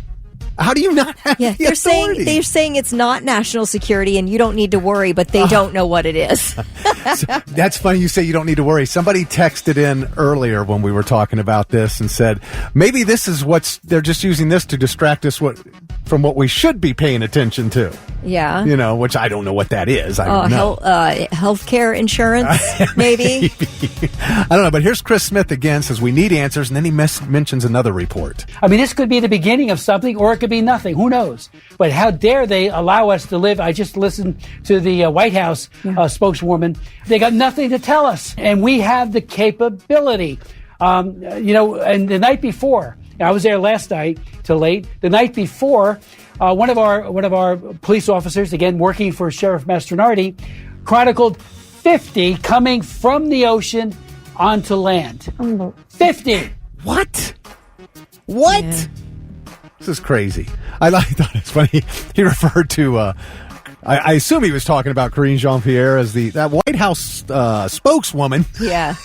Speaker 9: How do you not have the authority?
Speaker 10: They're saying it's not national security and you don't need to worry, but they don't know what it is.
Speaker 9: So, that's funny you say you don't need to worry. Somebody texted in earlier when we were talking about this and said, maybe this is they're just using this to distract us from what we should be paying attention to.
Speaker 10: Yeah.
Speaker 9: You know, which I don't know what that is. I don't know.
Speaker 10: Healthcare insurance, maybe?
Speaker 9: I don't know, but here's Chris Smith again, says we need answers, and then he mentions another report.
Speaker 13: I mean, this could be the beginning of something, or it could be nothing. Who knows? But how dare they allow us to live? I just listened to the White House spokeswoman. They got nothing to tell us, and we have the capability. And the night before, I was there last night till late. The night before, one of our police officers, again working for Sheriff Mastronardi, chronicled 50 coming from the ocean onto land. 50.
Speaker 9: What? Yeah. This is crazy. I thought it's funny. He referred to. I assume he was talking about Karine Jean-Pierre as that White House spokeswoman.
Speaker 10: Yeah.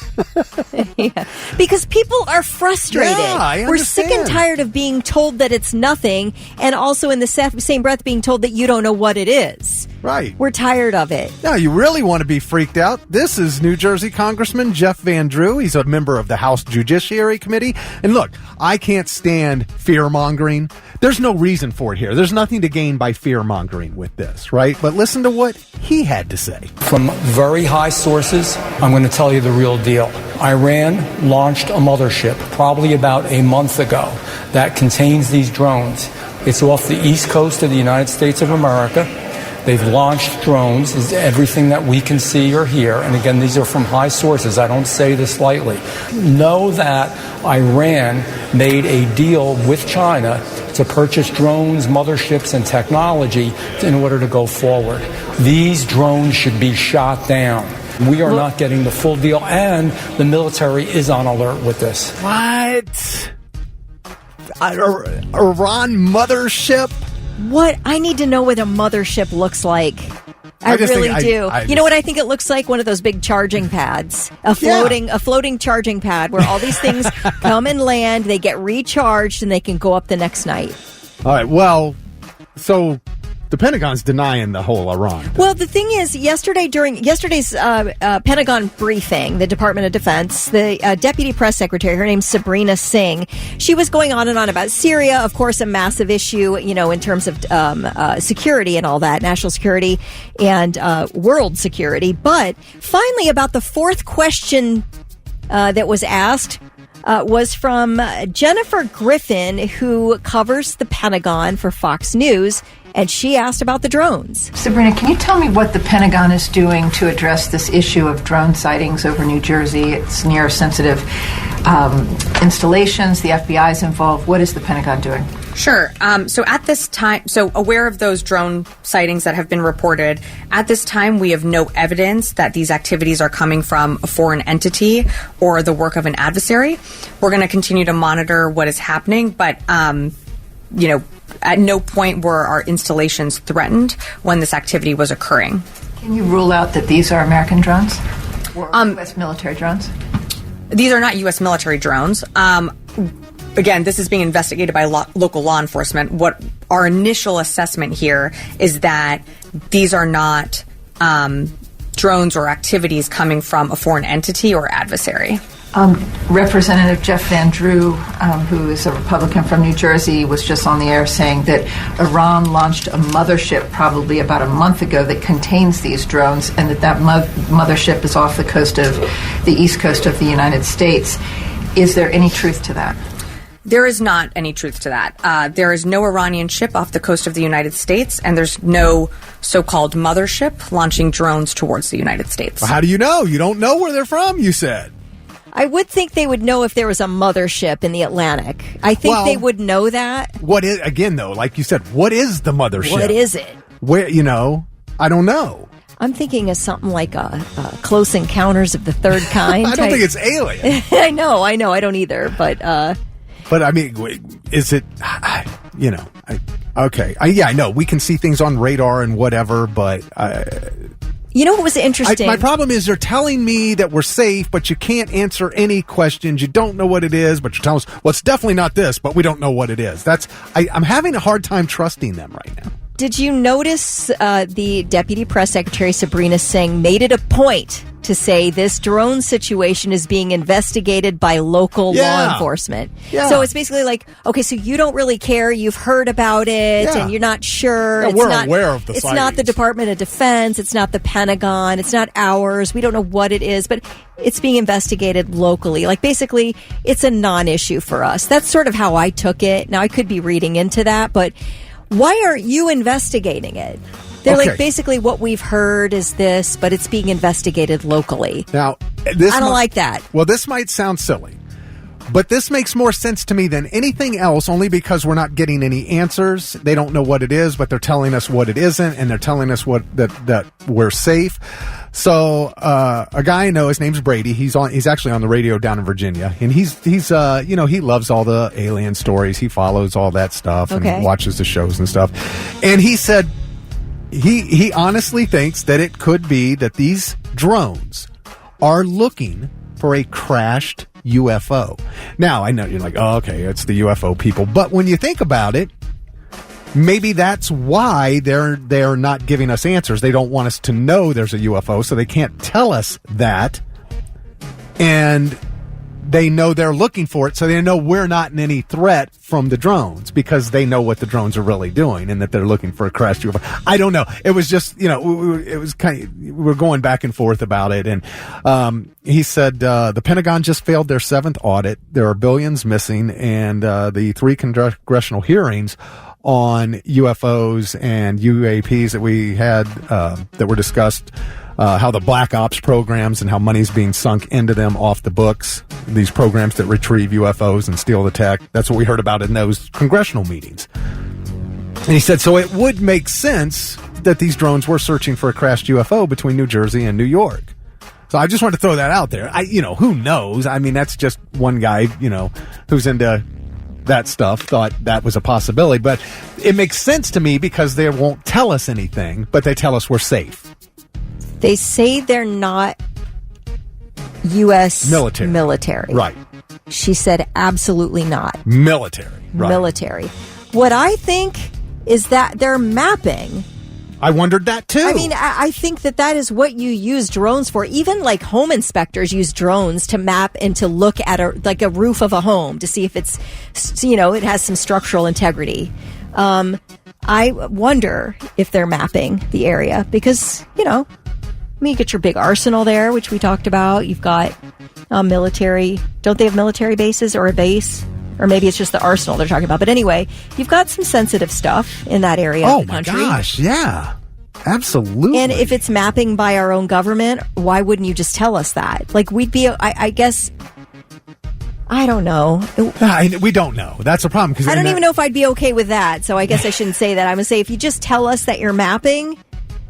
Speaker 10: Yeah. Because people are frustrated.
Speaker 9: Yeah, I understand.
Speaker 10: We're sick and tired of being told that it's nothing, and also in the same breath being told that you don't know what it is.
Speaker 9: Right.
Speaker 10: We're tired of it.
Speaker 9: Now, you really want to be freaked out? This is New Jersey Congressman Jeff Van Drew. He's a member of the House Judiciary Committee. And look, I can't stand fear-mongering. There's no reason for it here. There's nothing to gain by fear-mongering with this, right? But listen to what he had to say.
Speaker 14: From very high sources, I'm going to tell you the real deal. Iran launched a mothership probably about a month ago that contains these drones. It's off the east coast of the United States of America. They've launched drones, is everything that we can see or hear. And again, these are from high sources. I don't say this lightly. Know that Iran made a deal with China to purchase drones, motherships, and technology in order to go forward. These drones should be shot down. We are not getting the full deal, and the military is on alert with this.
Speaker 9: What? Iran mothership?
Speaker 10: What? I need to know what a mothership looks like. I really do. You know what I think it looks like? One of those big charging pads. A floating charging pad where all these things come and land, they get recharged, and they can go up the next night.
Speaker 9: All right, well, so the Pentagon's denying the whole Iran.
Speaker 10: Well, the thing is, during yesterday's Pentagon briefing, the Department of Defense, the Deputy Press Secretary, her name's Sabrina Singh, she was going on and on about Syria, of course, a massive issue, in terms of security and all that, national security and world security. But finally, about the fourth question that was asked was from Jennifer Griffin, who covers the Pentagon for Fox News. And she asked about the drones.
Speaker 11: Sabrina, can you tell me what the Pentagon is doing to address this issue of drone sightings over New Jersey? It's near sensitive installations. The FBI is involved. What is the Pentagon doing?
Speaker 22: Sure. So at this time, aware of those drone sightings that have been reported, at this time we have no evidence that these activities are coming from a foreign entity or the work of an adversary. We're going to continue to monitor what is happening, but at no point were our installations threatened when this activity was occurring.
Speaker 11: Can you rule out that these are American drones or U.S. military drones?
Speaker 22: These are not U.S. military drones. Again, this is being investigated by local law enforcement. What our initial assessment here is that these are not drones or activities coming from a foreign entity or adversary.
Speaker 11: Representative Jeff Van Drew, who is a Republican from New Jersey, was just on the air saying that Iran launched a mothership probably about a month ago that contains these drones, and that mothership is off the coast of the east coast of the United States. Is there any truth to that?
Speaker 22: There is not any truth to that. There is no Iranian ship off the coast of the United States, and there's no so-called mothership launching drones towards the United States.
Speaker 9: Well, how do you know? You don't know where they're from, you said.
Speaker 10: I would think they would know if there was a mothership in the Atlantic. I think they would know that.
Speaker 9: What is, again, though, like you said, what is the mothership?
Speaker 10: What is it?
Speaker 9: Where, I don't know.
Speaker 10: I'm thinking of something like a Close Encounters of the Third Kind.
Speaker 9: I don't think it's alien.
Speaker 10: I know. I don't either, but
Speaker 9: I mean, is it, okay. I know. We can see things on radar and whatever, but...
Speaker 10: you know what was interesting?
Speaker 9: My problem is they're telling me that we're safe, but you can't answer any questions. You don't know what it is, but you're telling us, well, it's definitely not this, but we don't know what it is. I'm having a hard time trusting them right now.
Speaker 10: Did you notice the Deputy Press Secretary Sabrina Singh made it a point to say this drone situation is being investigated by local law enforcement?
Speaker 9: Yeah.
Speaker 10: So it's basically like, okay, so you don't really care. You've heard about it, and you're not sure.
Speaker 9: Yeah, we're aware of the
Speaker 10: It's
Speaker 9: sightings.
Speaker 10: not the Department of Defense. It's not the Pentagon. It's not ours. We don't know what it is, but it's being investigated locally. Like, basically, it's a non-issue for us. That's sort of how I took it. Now, I could be reading into that, but... why aren't you investigating it? They're like, basically what we've heard is this, but it's being investigated locally.
Speaker 9: Now, I
Speaker 10: don't like that.
Speaker 9: Well, this might sound silly, but this makes more sense to me than anything else, only because we're not getting any answers. They don't know what it is, but they're telling us what it isn't, and they're telling us that we're safe. So a guy I know, his name's Brady. He's actually on the radio down in Virginia, and he's he loves all the alien stories. He follows all that stuff and watches the shows and stuff. And he said he honestly thinks that it could be that these drones are looking for a crashed UFO. Now, I know you're like, oh, okay, it's the UFO people, but when you think about it, maybe that's why they're not giving us answers. They don't want us to know there's a UFO, so they can't tell us that. And they know they're looking for it, so they know we're not in any threat from the drones because they know what the drones are really doing and that they're looking for a crashed UFO. I don't know. It was just, it was we were going back and forth about it. And he said the Pentagon just failed their 7th audit. There are billions missing, and the 3 congressional hearings on UFOs and UAPs that we had that were discussed, how the black ops programs and how money's being sunk into them off the books, these programs that retrieve UFOs and steal the tech. That's what we heard about in those congressional meetings. And he said, so it would make sense that these drones were searching for a crashed UFO between New Jersey and New York. So I just wanted to throw that out there. Who knows? I mean, that's just one guy, who's into that stuff, thought that was a possibility. But it makes sense to me because they won't tell us anything, but they tell us we're safe.
Speaker 10: They say they're not U.S. military.
Speaker 9: Right.
Speaker 10: She said absolutely not.
Speaker 9: Military. Right.
Speaker 10: Military. What I think is that they're mapping.
Speaker 9: I wondered that too.
Speaker 10: I mean, I think that is what you use drones for. Even like home inspectors use drones to map and to look at a roof of a home to see if it's, it has some structural integrity. I wonder if they're mapping the area because, you get your big arsenal there, which we talked about. You've got military. Don't they have military bases or a base? Or maybe it's just the arsenal they're talking about. But anyway, you've got some sensitive stuff in that area of the country.
Speaker 9: Oh, my gosh. Yeah. Absolutely.
Speaker 10: And if it's mapping by our own government, why wouldn't you just tell us that? Like, we'd be, I guess, I don't know.
Speaker 9: We don't know. That's a problem.
Speaker 10: I don't even know if I'd be okay with that. So I guess I shouldn't say that. I'm going to say, if you just tell us that you're mapping,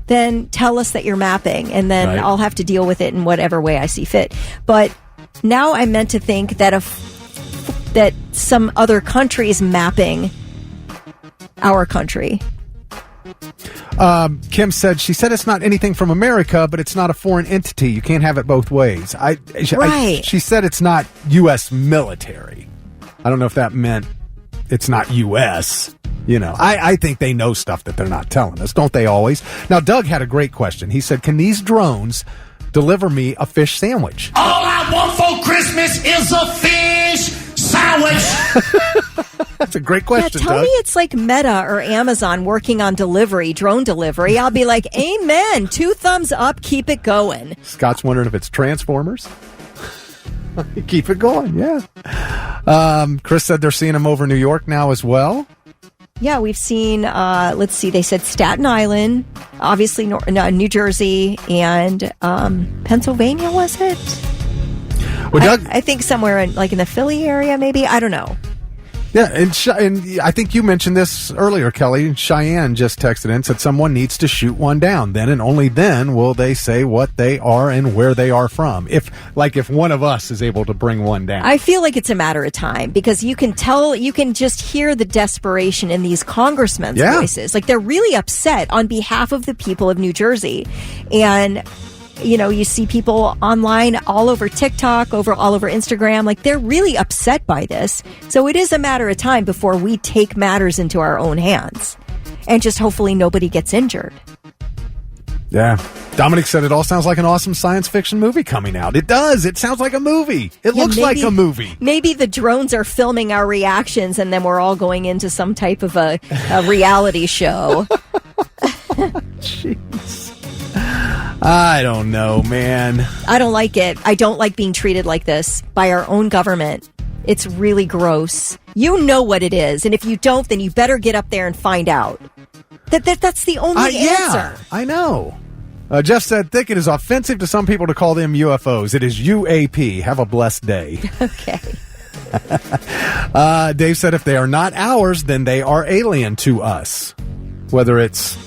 Speaker 10: then tell us that you're mapping. And then I'll have to deal with it in whatever way I see fit. But now I'm meant to think that that some other country is mapping our country.
Speaker 9: Kim said, she said it's not anything from America, but it's not a foreign entity. You can't have it both ways. She said it's not U.S. military. I don't know if that meant it's not U.S. I think they know stuff that they're not telling us, don't they always? Now, Doug had a great question. He said, can these drones deliver me a fish sandwich?
Speaker 16: All I want for Christmas is a fish sandwich.
Speaker 9: That's a great question,
Speaker 10: Tell
Speaker 9: Doug.
Speaker 10: me it's like Meta or Amazon working on drone delivery. I'll be like, amen. 2 thumbs up. Keep it going.
Speaker 9: Scott's wondering if it's Transformers. Keep it going, yeah. Chris said they're seeing him over New York now as well.
Speaker 10: Yeah, we've seen, let's see, they said Staten Island, obviously New Jersey, and Pennsylvania, was it?
Speaker 9: Well, Doug,
Speaker 10: I think somewhere in the Philly area, maybe. I don't know.
Speaker 9: Yeah, and I think you mentioned this earlier, Kelly. Cheyenne just texted in and said someone needs to shoot one down. Then and only then will they say what they are and where they are from. If one of us is able to bring one down.
Speaker 10: I feel like it's a matter of time because you can just hear the desperation in these congressmen's voices. Like, they're really upset on behalf of the people of New Jersey. And you see people online all over TikTok, all over Instagram, like they're really upset by this. So it is a matter of time before we take matters into our own hands and just hopefully nobody gets injured.
Speaker 9: Yeah. Dominic said it all sounds like an awesome science fiction movie coming out. It does. It sounds like a movie. It looks like a movie.
Speaker 10: Maybe the drones are filming our reactions and then we're all going into some type of a reality show.
Speaker 9: Jeez. I don't know, man.
Speaker 10: I don't like it. I don't like being treated like this by our own government. It's really gross. You know what it is. And if you don't, then you better get up there and find out. That's the only answer.
Speaker 9: I know. Jeff said, Thick, it is offensive to some people to call them UFOs. It is UAP. Have a blessed day.
Speaker 10: Okay.
Speaker 9: Dave said, if they are not ours, then they are alien to us. Whether it's,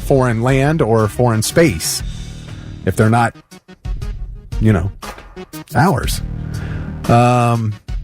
Speaker 9: foreign land or foreign space. If they're not, ours.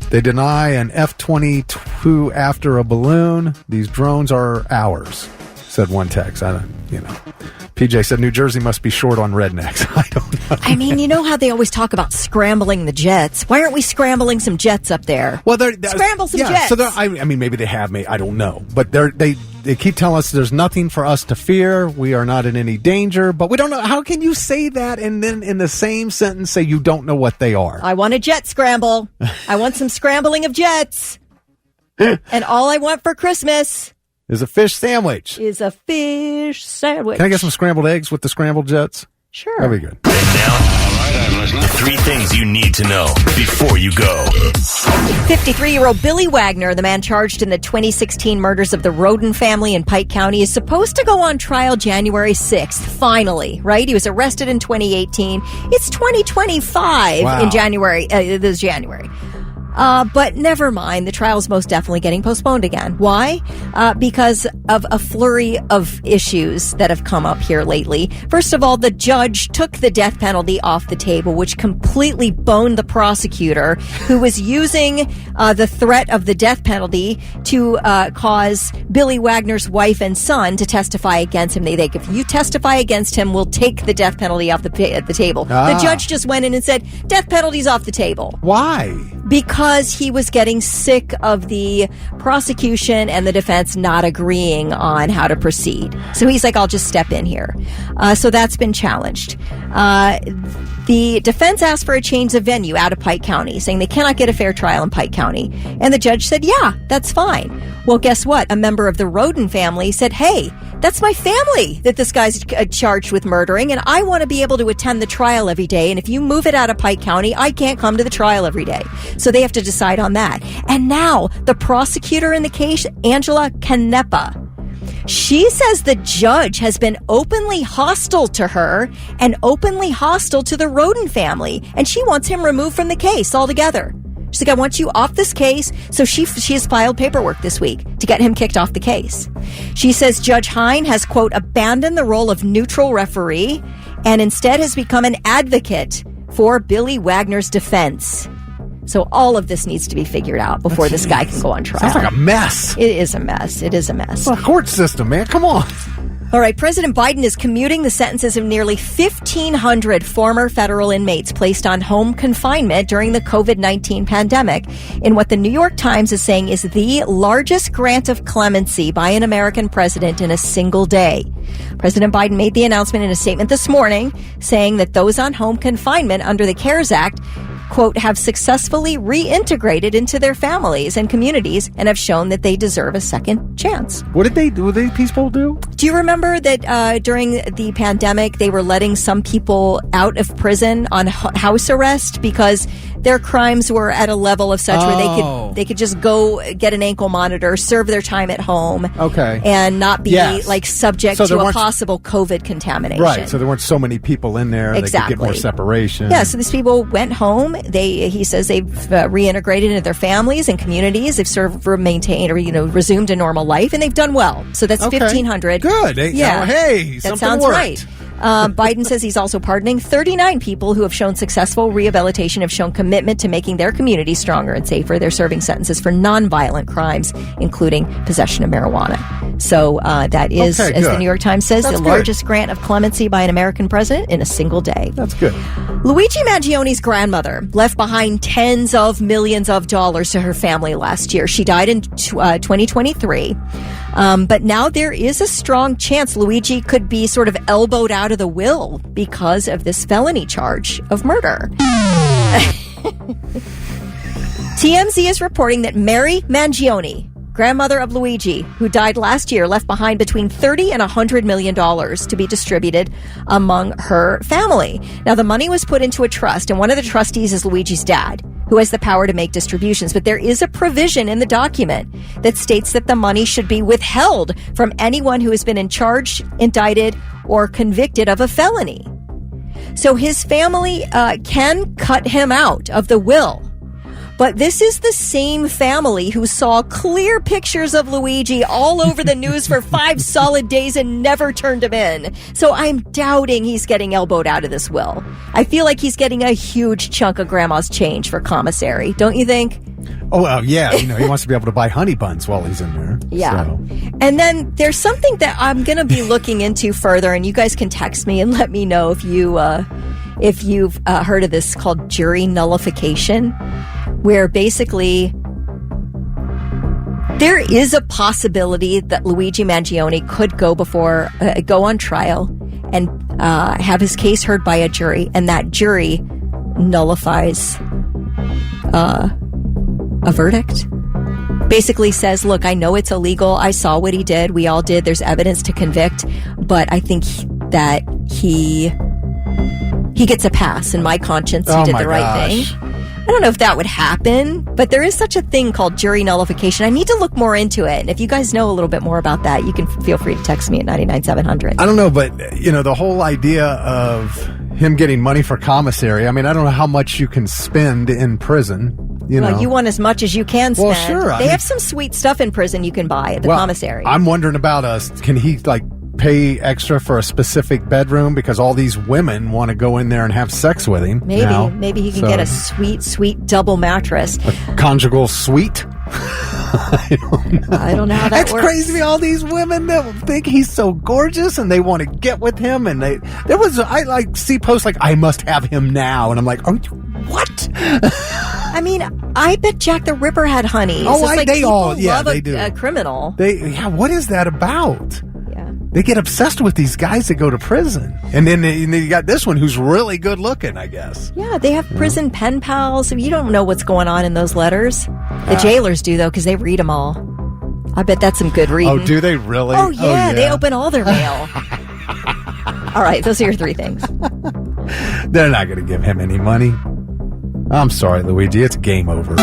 Speaker 9: They deny an F-22 after a balloon. These drones are ours, said one text. PJ said New Jersey must be short on rednecks. I don't know.
Speaker 10: I mean, you know how they always talk about scrambling the jets? Why aren't we scrambling some jets up there?
Speaker 9: Well,
Speaker 10: scramble some jets.
Speaker 9: So I mean, maybe they have. I don't know. But they keep telling us there's nothing for us to fear. We are not in any danger. But we don't know. How can you say that and then in the same sentence say you don't know what they are?
Speaker 10: I want a jet scramble. I want some scrambling of jets. And all I want for Christmas
Speaker 9: is a fish sandwich.
Speaker 10: Can
Speaker 9: I get some scrambled eggs with the scrambled jets?
Speaker 10: Sure.
Speaker 9: That'd be good.
Speaker 8: And now, I'm listening. 3 things you need to know before you go.
Speaker 10: 53-year-old Billy Wagner, the man charged in the 2016 murders of the Roden family in Pike County, is supposed to go on trial January 6th. Finally, right? He was arrested in 2018. It's 2025 in January. This January. But never mind. The trial's most definitely getting postponed again. Why? Because of a flurry of issues that have come up here lately. First of all, the judge took the death penalty off the table, which completely boned the prosecutor, who was using the threat of the death penalty to cause Billy Wagner's wife and son to testify against him. They think, if you testify against him, we'll take the death penalty off the table. The judge just went in and said, death penalty's off the table.
Speaker 9: Why?
Speaker 10: Because he was getting sick of the prosecution and the defense not agreeing on how to proceed. So he's like, I'll just step in here. So that's been challenged. The defense asked for a change of venue out of Pike County, saying they cannot get a fair trial in Pike County. And the judge said, yeah, that's fine. Well, guess what? A member of the Roden family said, hey, that's my family that this guy's charged with murdering, and I want to be able to attend the trial every day. And if you move it out of Pike County, I can't come to the trial every day. So they have to decide on that. And now the prosecutor in the case, Angela Canepa, she says the judge has been openly hostile to her and openly hostile to the Roden family, and she wants him removed from the case altogether. She's like, I want you off this case. So she has filed paperwork this week to get him kicked off the case. She says Judge Hine has, quote, abandoned the role of neutral referee and instead has become an advocate for Billy Wagner's defense. So all of this needs to be figured out before this guy can go on trial.
Speaker 9: Sounds like a mess.
Speaker 10: It is a mess. It is a mess.
Speaker 9: It's a court system, man. Come on.
Speaker 10: All right, President Biden is commuting the sentences of nearly 1,500 former federal inmates placed on home confinement during the COVID-19 pandemic in what the New York Times is saying is the largest grant of clemency by an American president in a single day. President Biden made the announcement in a statement this morning saying that those on home confinement under the CARES Act, quote, have successfully reintegrated into their families and communities and have shown that they deserve a second chance.
Speaker 9: What did these people do?
Speaker 10: Do you remember that during the pandemic, they were letting some people out of prison on house arrest because their crimes were at a level of such where they could just go get an ankle monitor, serve their time at home, and not be like subject to a possible COVID contamination.
Speaker 9: Right, so there weren't so many people in there.
Speaker 10: Exactly.
Speaker 9: They could get more separation.
Speaker 10: Yeah, so these people went home. He says they've reintegrated into their families and communities. They've sort of maintained or resumed a normal life, and they've done well. So that's 1,500.
Speaker 9: Good.
Speaker 10: Yeah,
Speaker 9: hey,
Speaker 10: that sounds
Speaker 9: worked.
Speaker 10: right. Biden says he's also pardoning 39 people who have shown successful rehabilitation, have shown commitment to making their community stronger and safer. They're serving sentences for nonviolent crimes, including possession of marijuana. So that is, as the New York Times says, the largest grant of clemency by an American president in a single day.
Speaker 9: That's good.
Speaker 10: Luigi Mangione's grandmother left behind tens of millions of dollars to her family last year. She died in 2023. But now there is a strong chance Luigi could be sort of elbowed out of the will because of this felony charge of murder. TMZ is reporting that Mary Mangione, grandmother of Luigi, who died last year, left behind between $30 and $100 million to be distributed among her family. Now, the money was put into a trust, and one of the trustees is Luigi's dad, who has the power to make distributions. But there is a provision in the document that states that the money should be withheld from anyone who has been charged, indicted, or convicted of a felony. So his family can cut him out of the will. But this is the same family who saw clear pictures of Luigi all over the news for 5 solid days and never turned him in. So I'm doubting he's getting elbowed out of this will. I feel like he's getting a huge chunk of grandma's change for commissary. Don't you think?
Speaker 9: Oh, well, yeah. He wants to be able to buy honey buns while he's in there.
Speaker 10: Yeah.
Speaker 9: So.
Speaker 10: And then there's something that I'm going to be looking into further, and you guys can text me and let me know if you've heard of this, called jury nullification, where basically there is a possibility that Luigi Mangione could go on trial and have his case heard by a jury, and that jury nullifies a verdict. Basically says, look, I know it's illegal. I saw what he did. We all did. There's evidence to convict, but I think that he gets a pass in my conscience. He did the right thing. I don't know if that would happen, but there is such a thing called jury nullification. I need to look more into it. And if you guys know a little bit more about that, you can feel free to text me at 99700.
Speaker 9: I don't know, but, the whole idea of him getting money for commissary, I don't know how much you can spend in prison.
Speaker 10: Well, you want as much as you can spend.
Speaker 9: Well, sure.
Speaker 10: They have some sweet stuff in prison you can buy at the commissary.
Speaker 9: I'm wondering about can he, pay extra for a specific bedroom because all these women want to go in there and have sex with him.
Speaker 10: Maybe he can get a sweet double mattress.
Speaker 9: A conjugal suite?
Speaker 10: I don't know how that
Speaker 9: That's
Speaker 10: works.
Speaker 9: crazy to me. All these women that think he's so gorgeous and they want to get with him, and I see posts like, I must have him now, and I'm like, what?
Speaker 10: I bet Jack the Ripper had honey.
Speaker 9: They do.
Speaker 10: A criminal.
Speaker 9: What is that about? They get obsessed with these guys that go to prison. And then you got this one who's really good looking, I guess.
Speaker 10: Yeah, they have prison pen pals. You don't know what's going on in those letters. The jailers do, though, because they read them all. I bet that's some good reading.
Speaker 9: Oh, do they really?
Speaker 10: Oh, yeah. They open all their mail. All right, those are your 3 things.
Speaker 9: They're not going to give him any money. I'm sorry, Luigi. It's game over.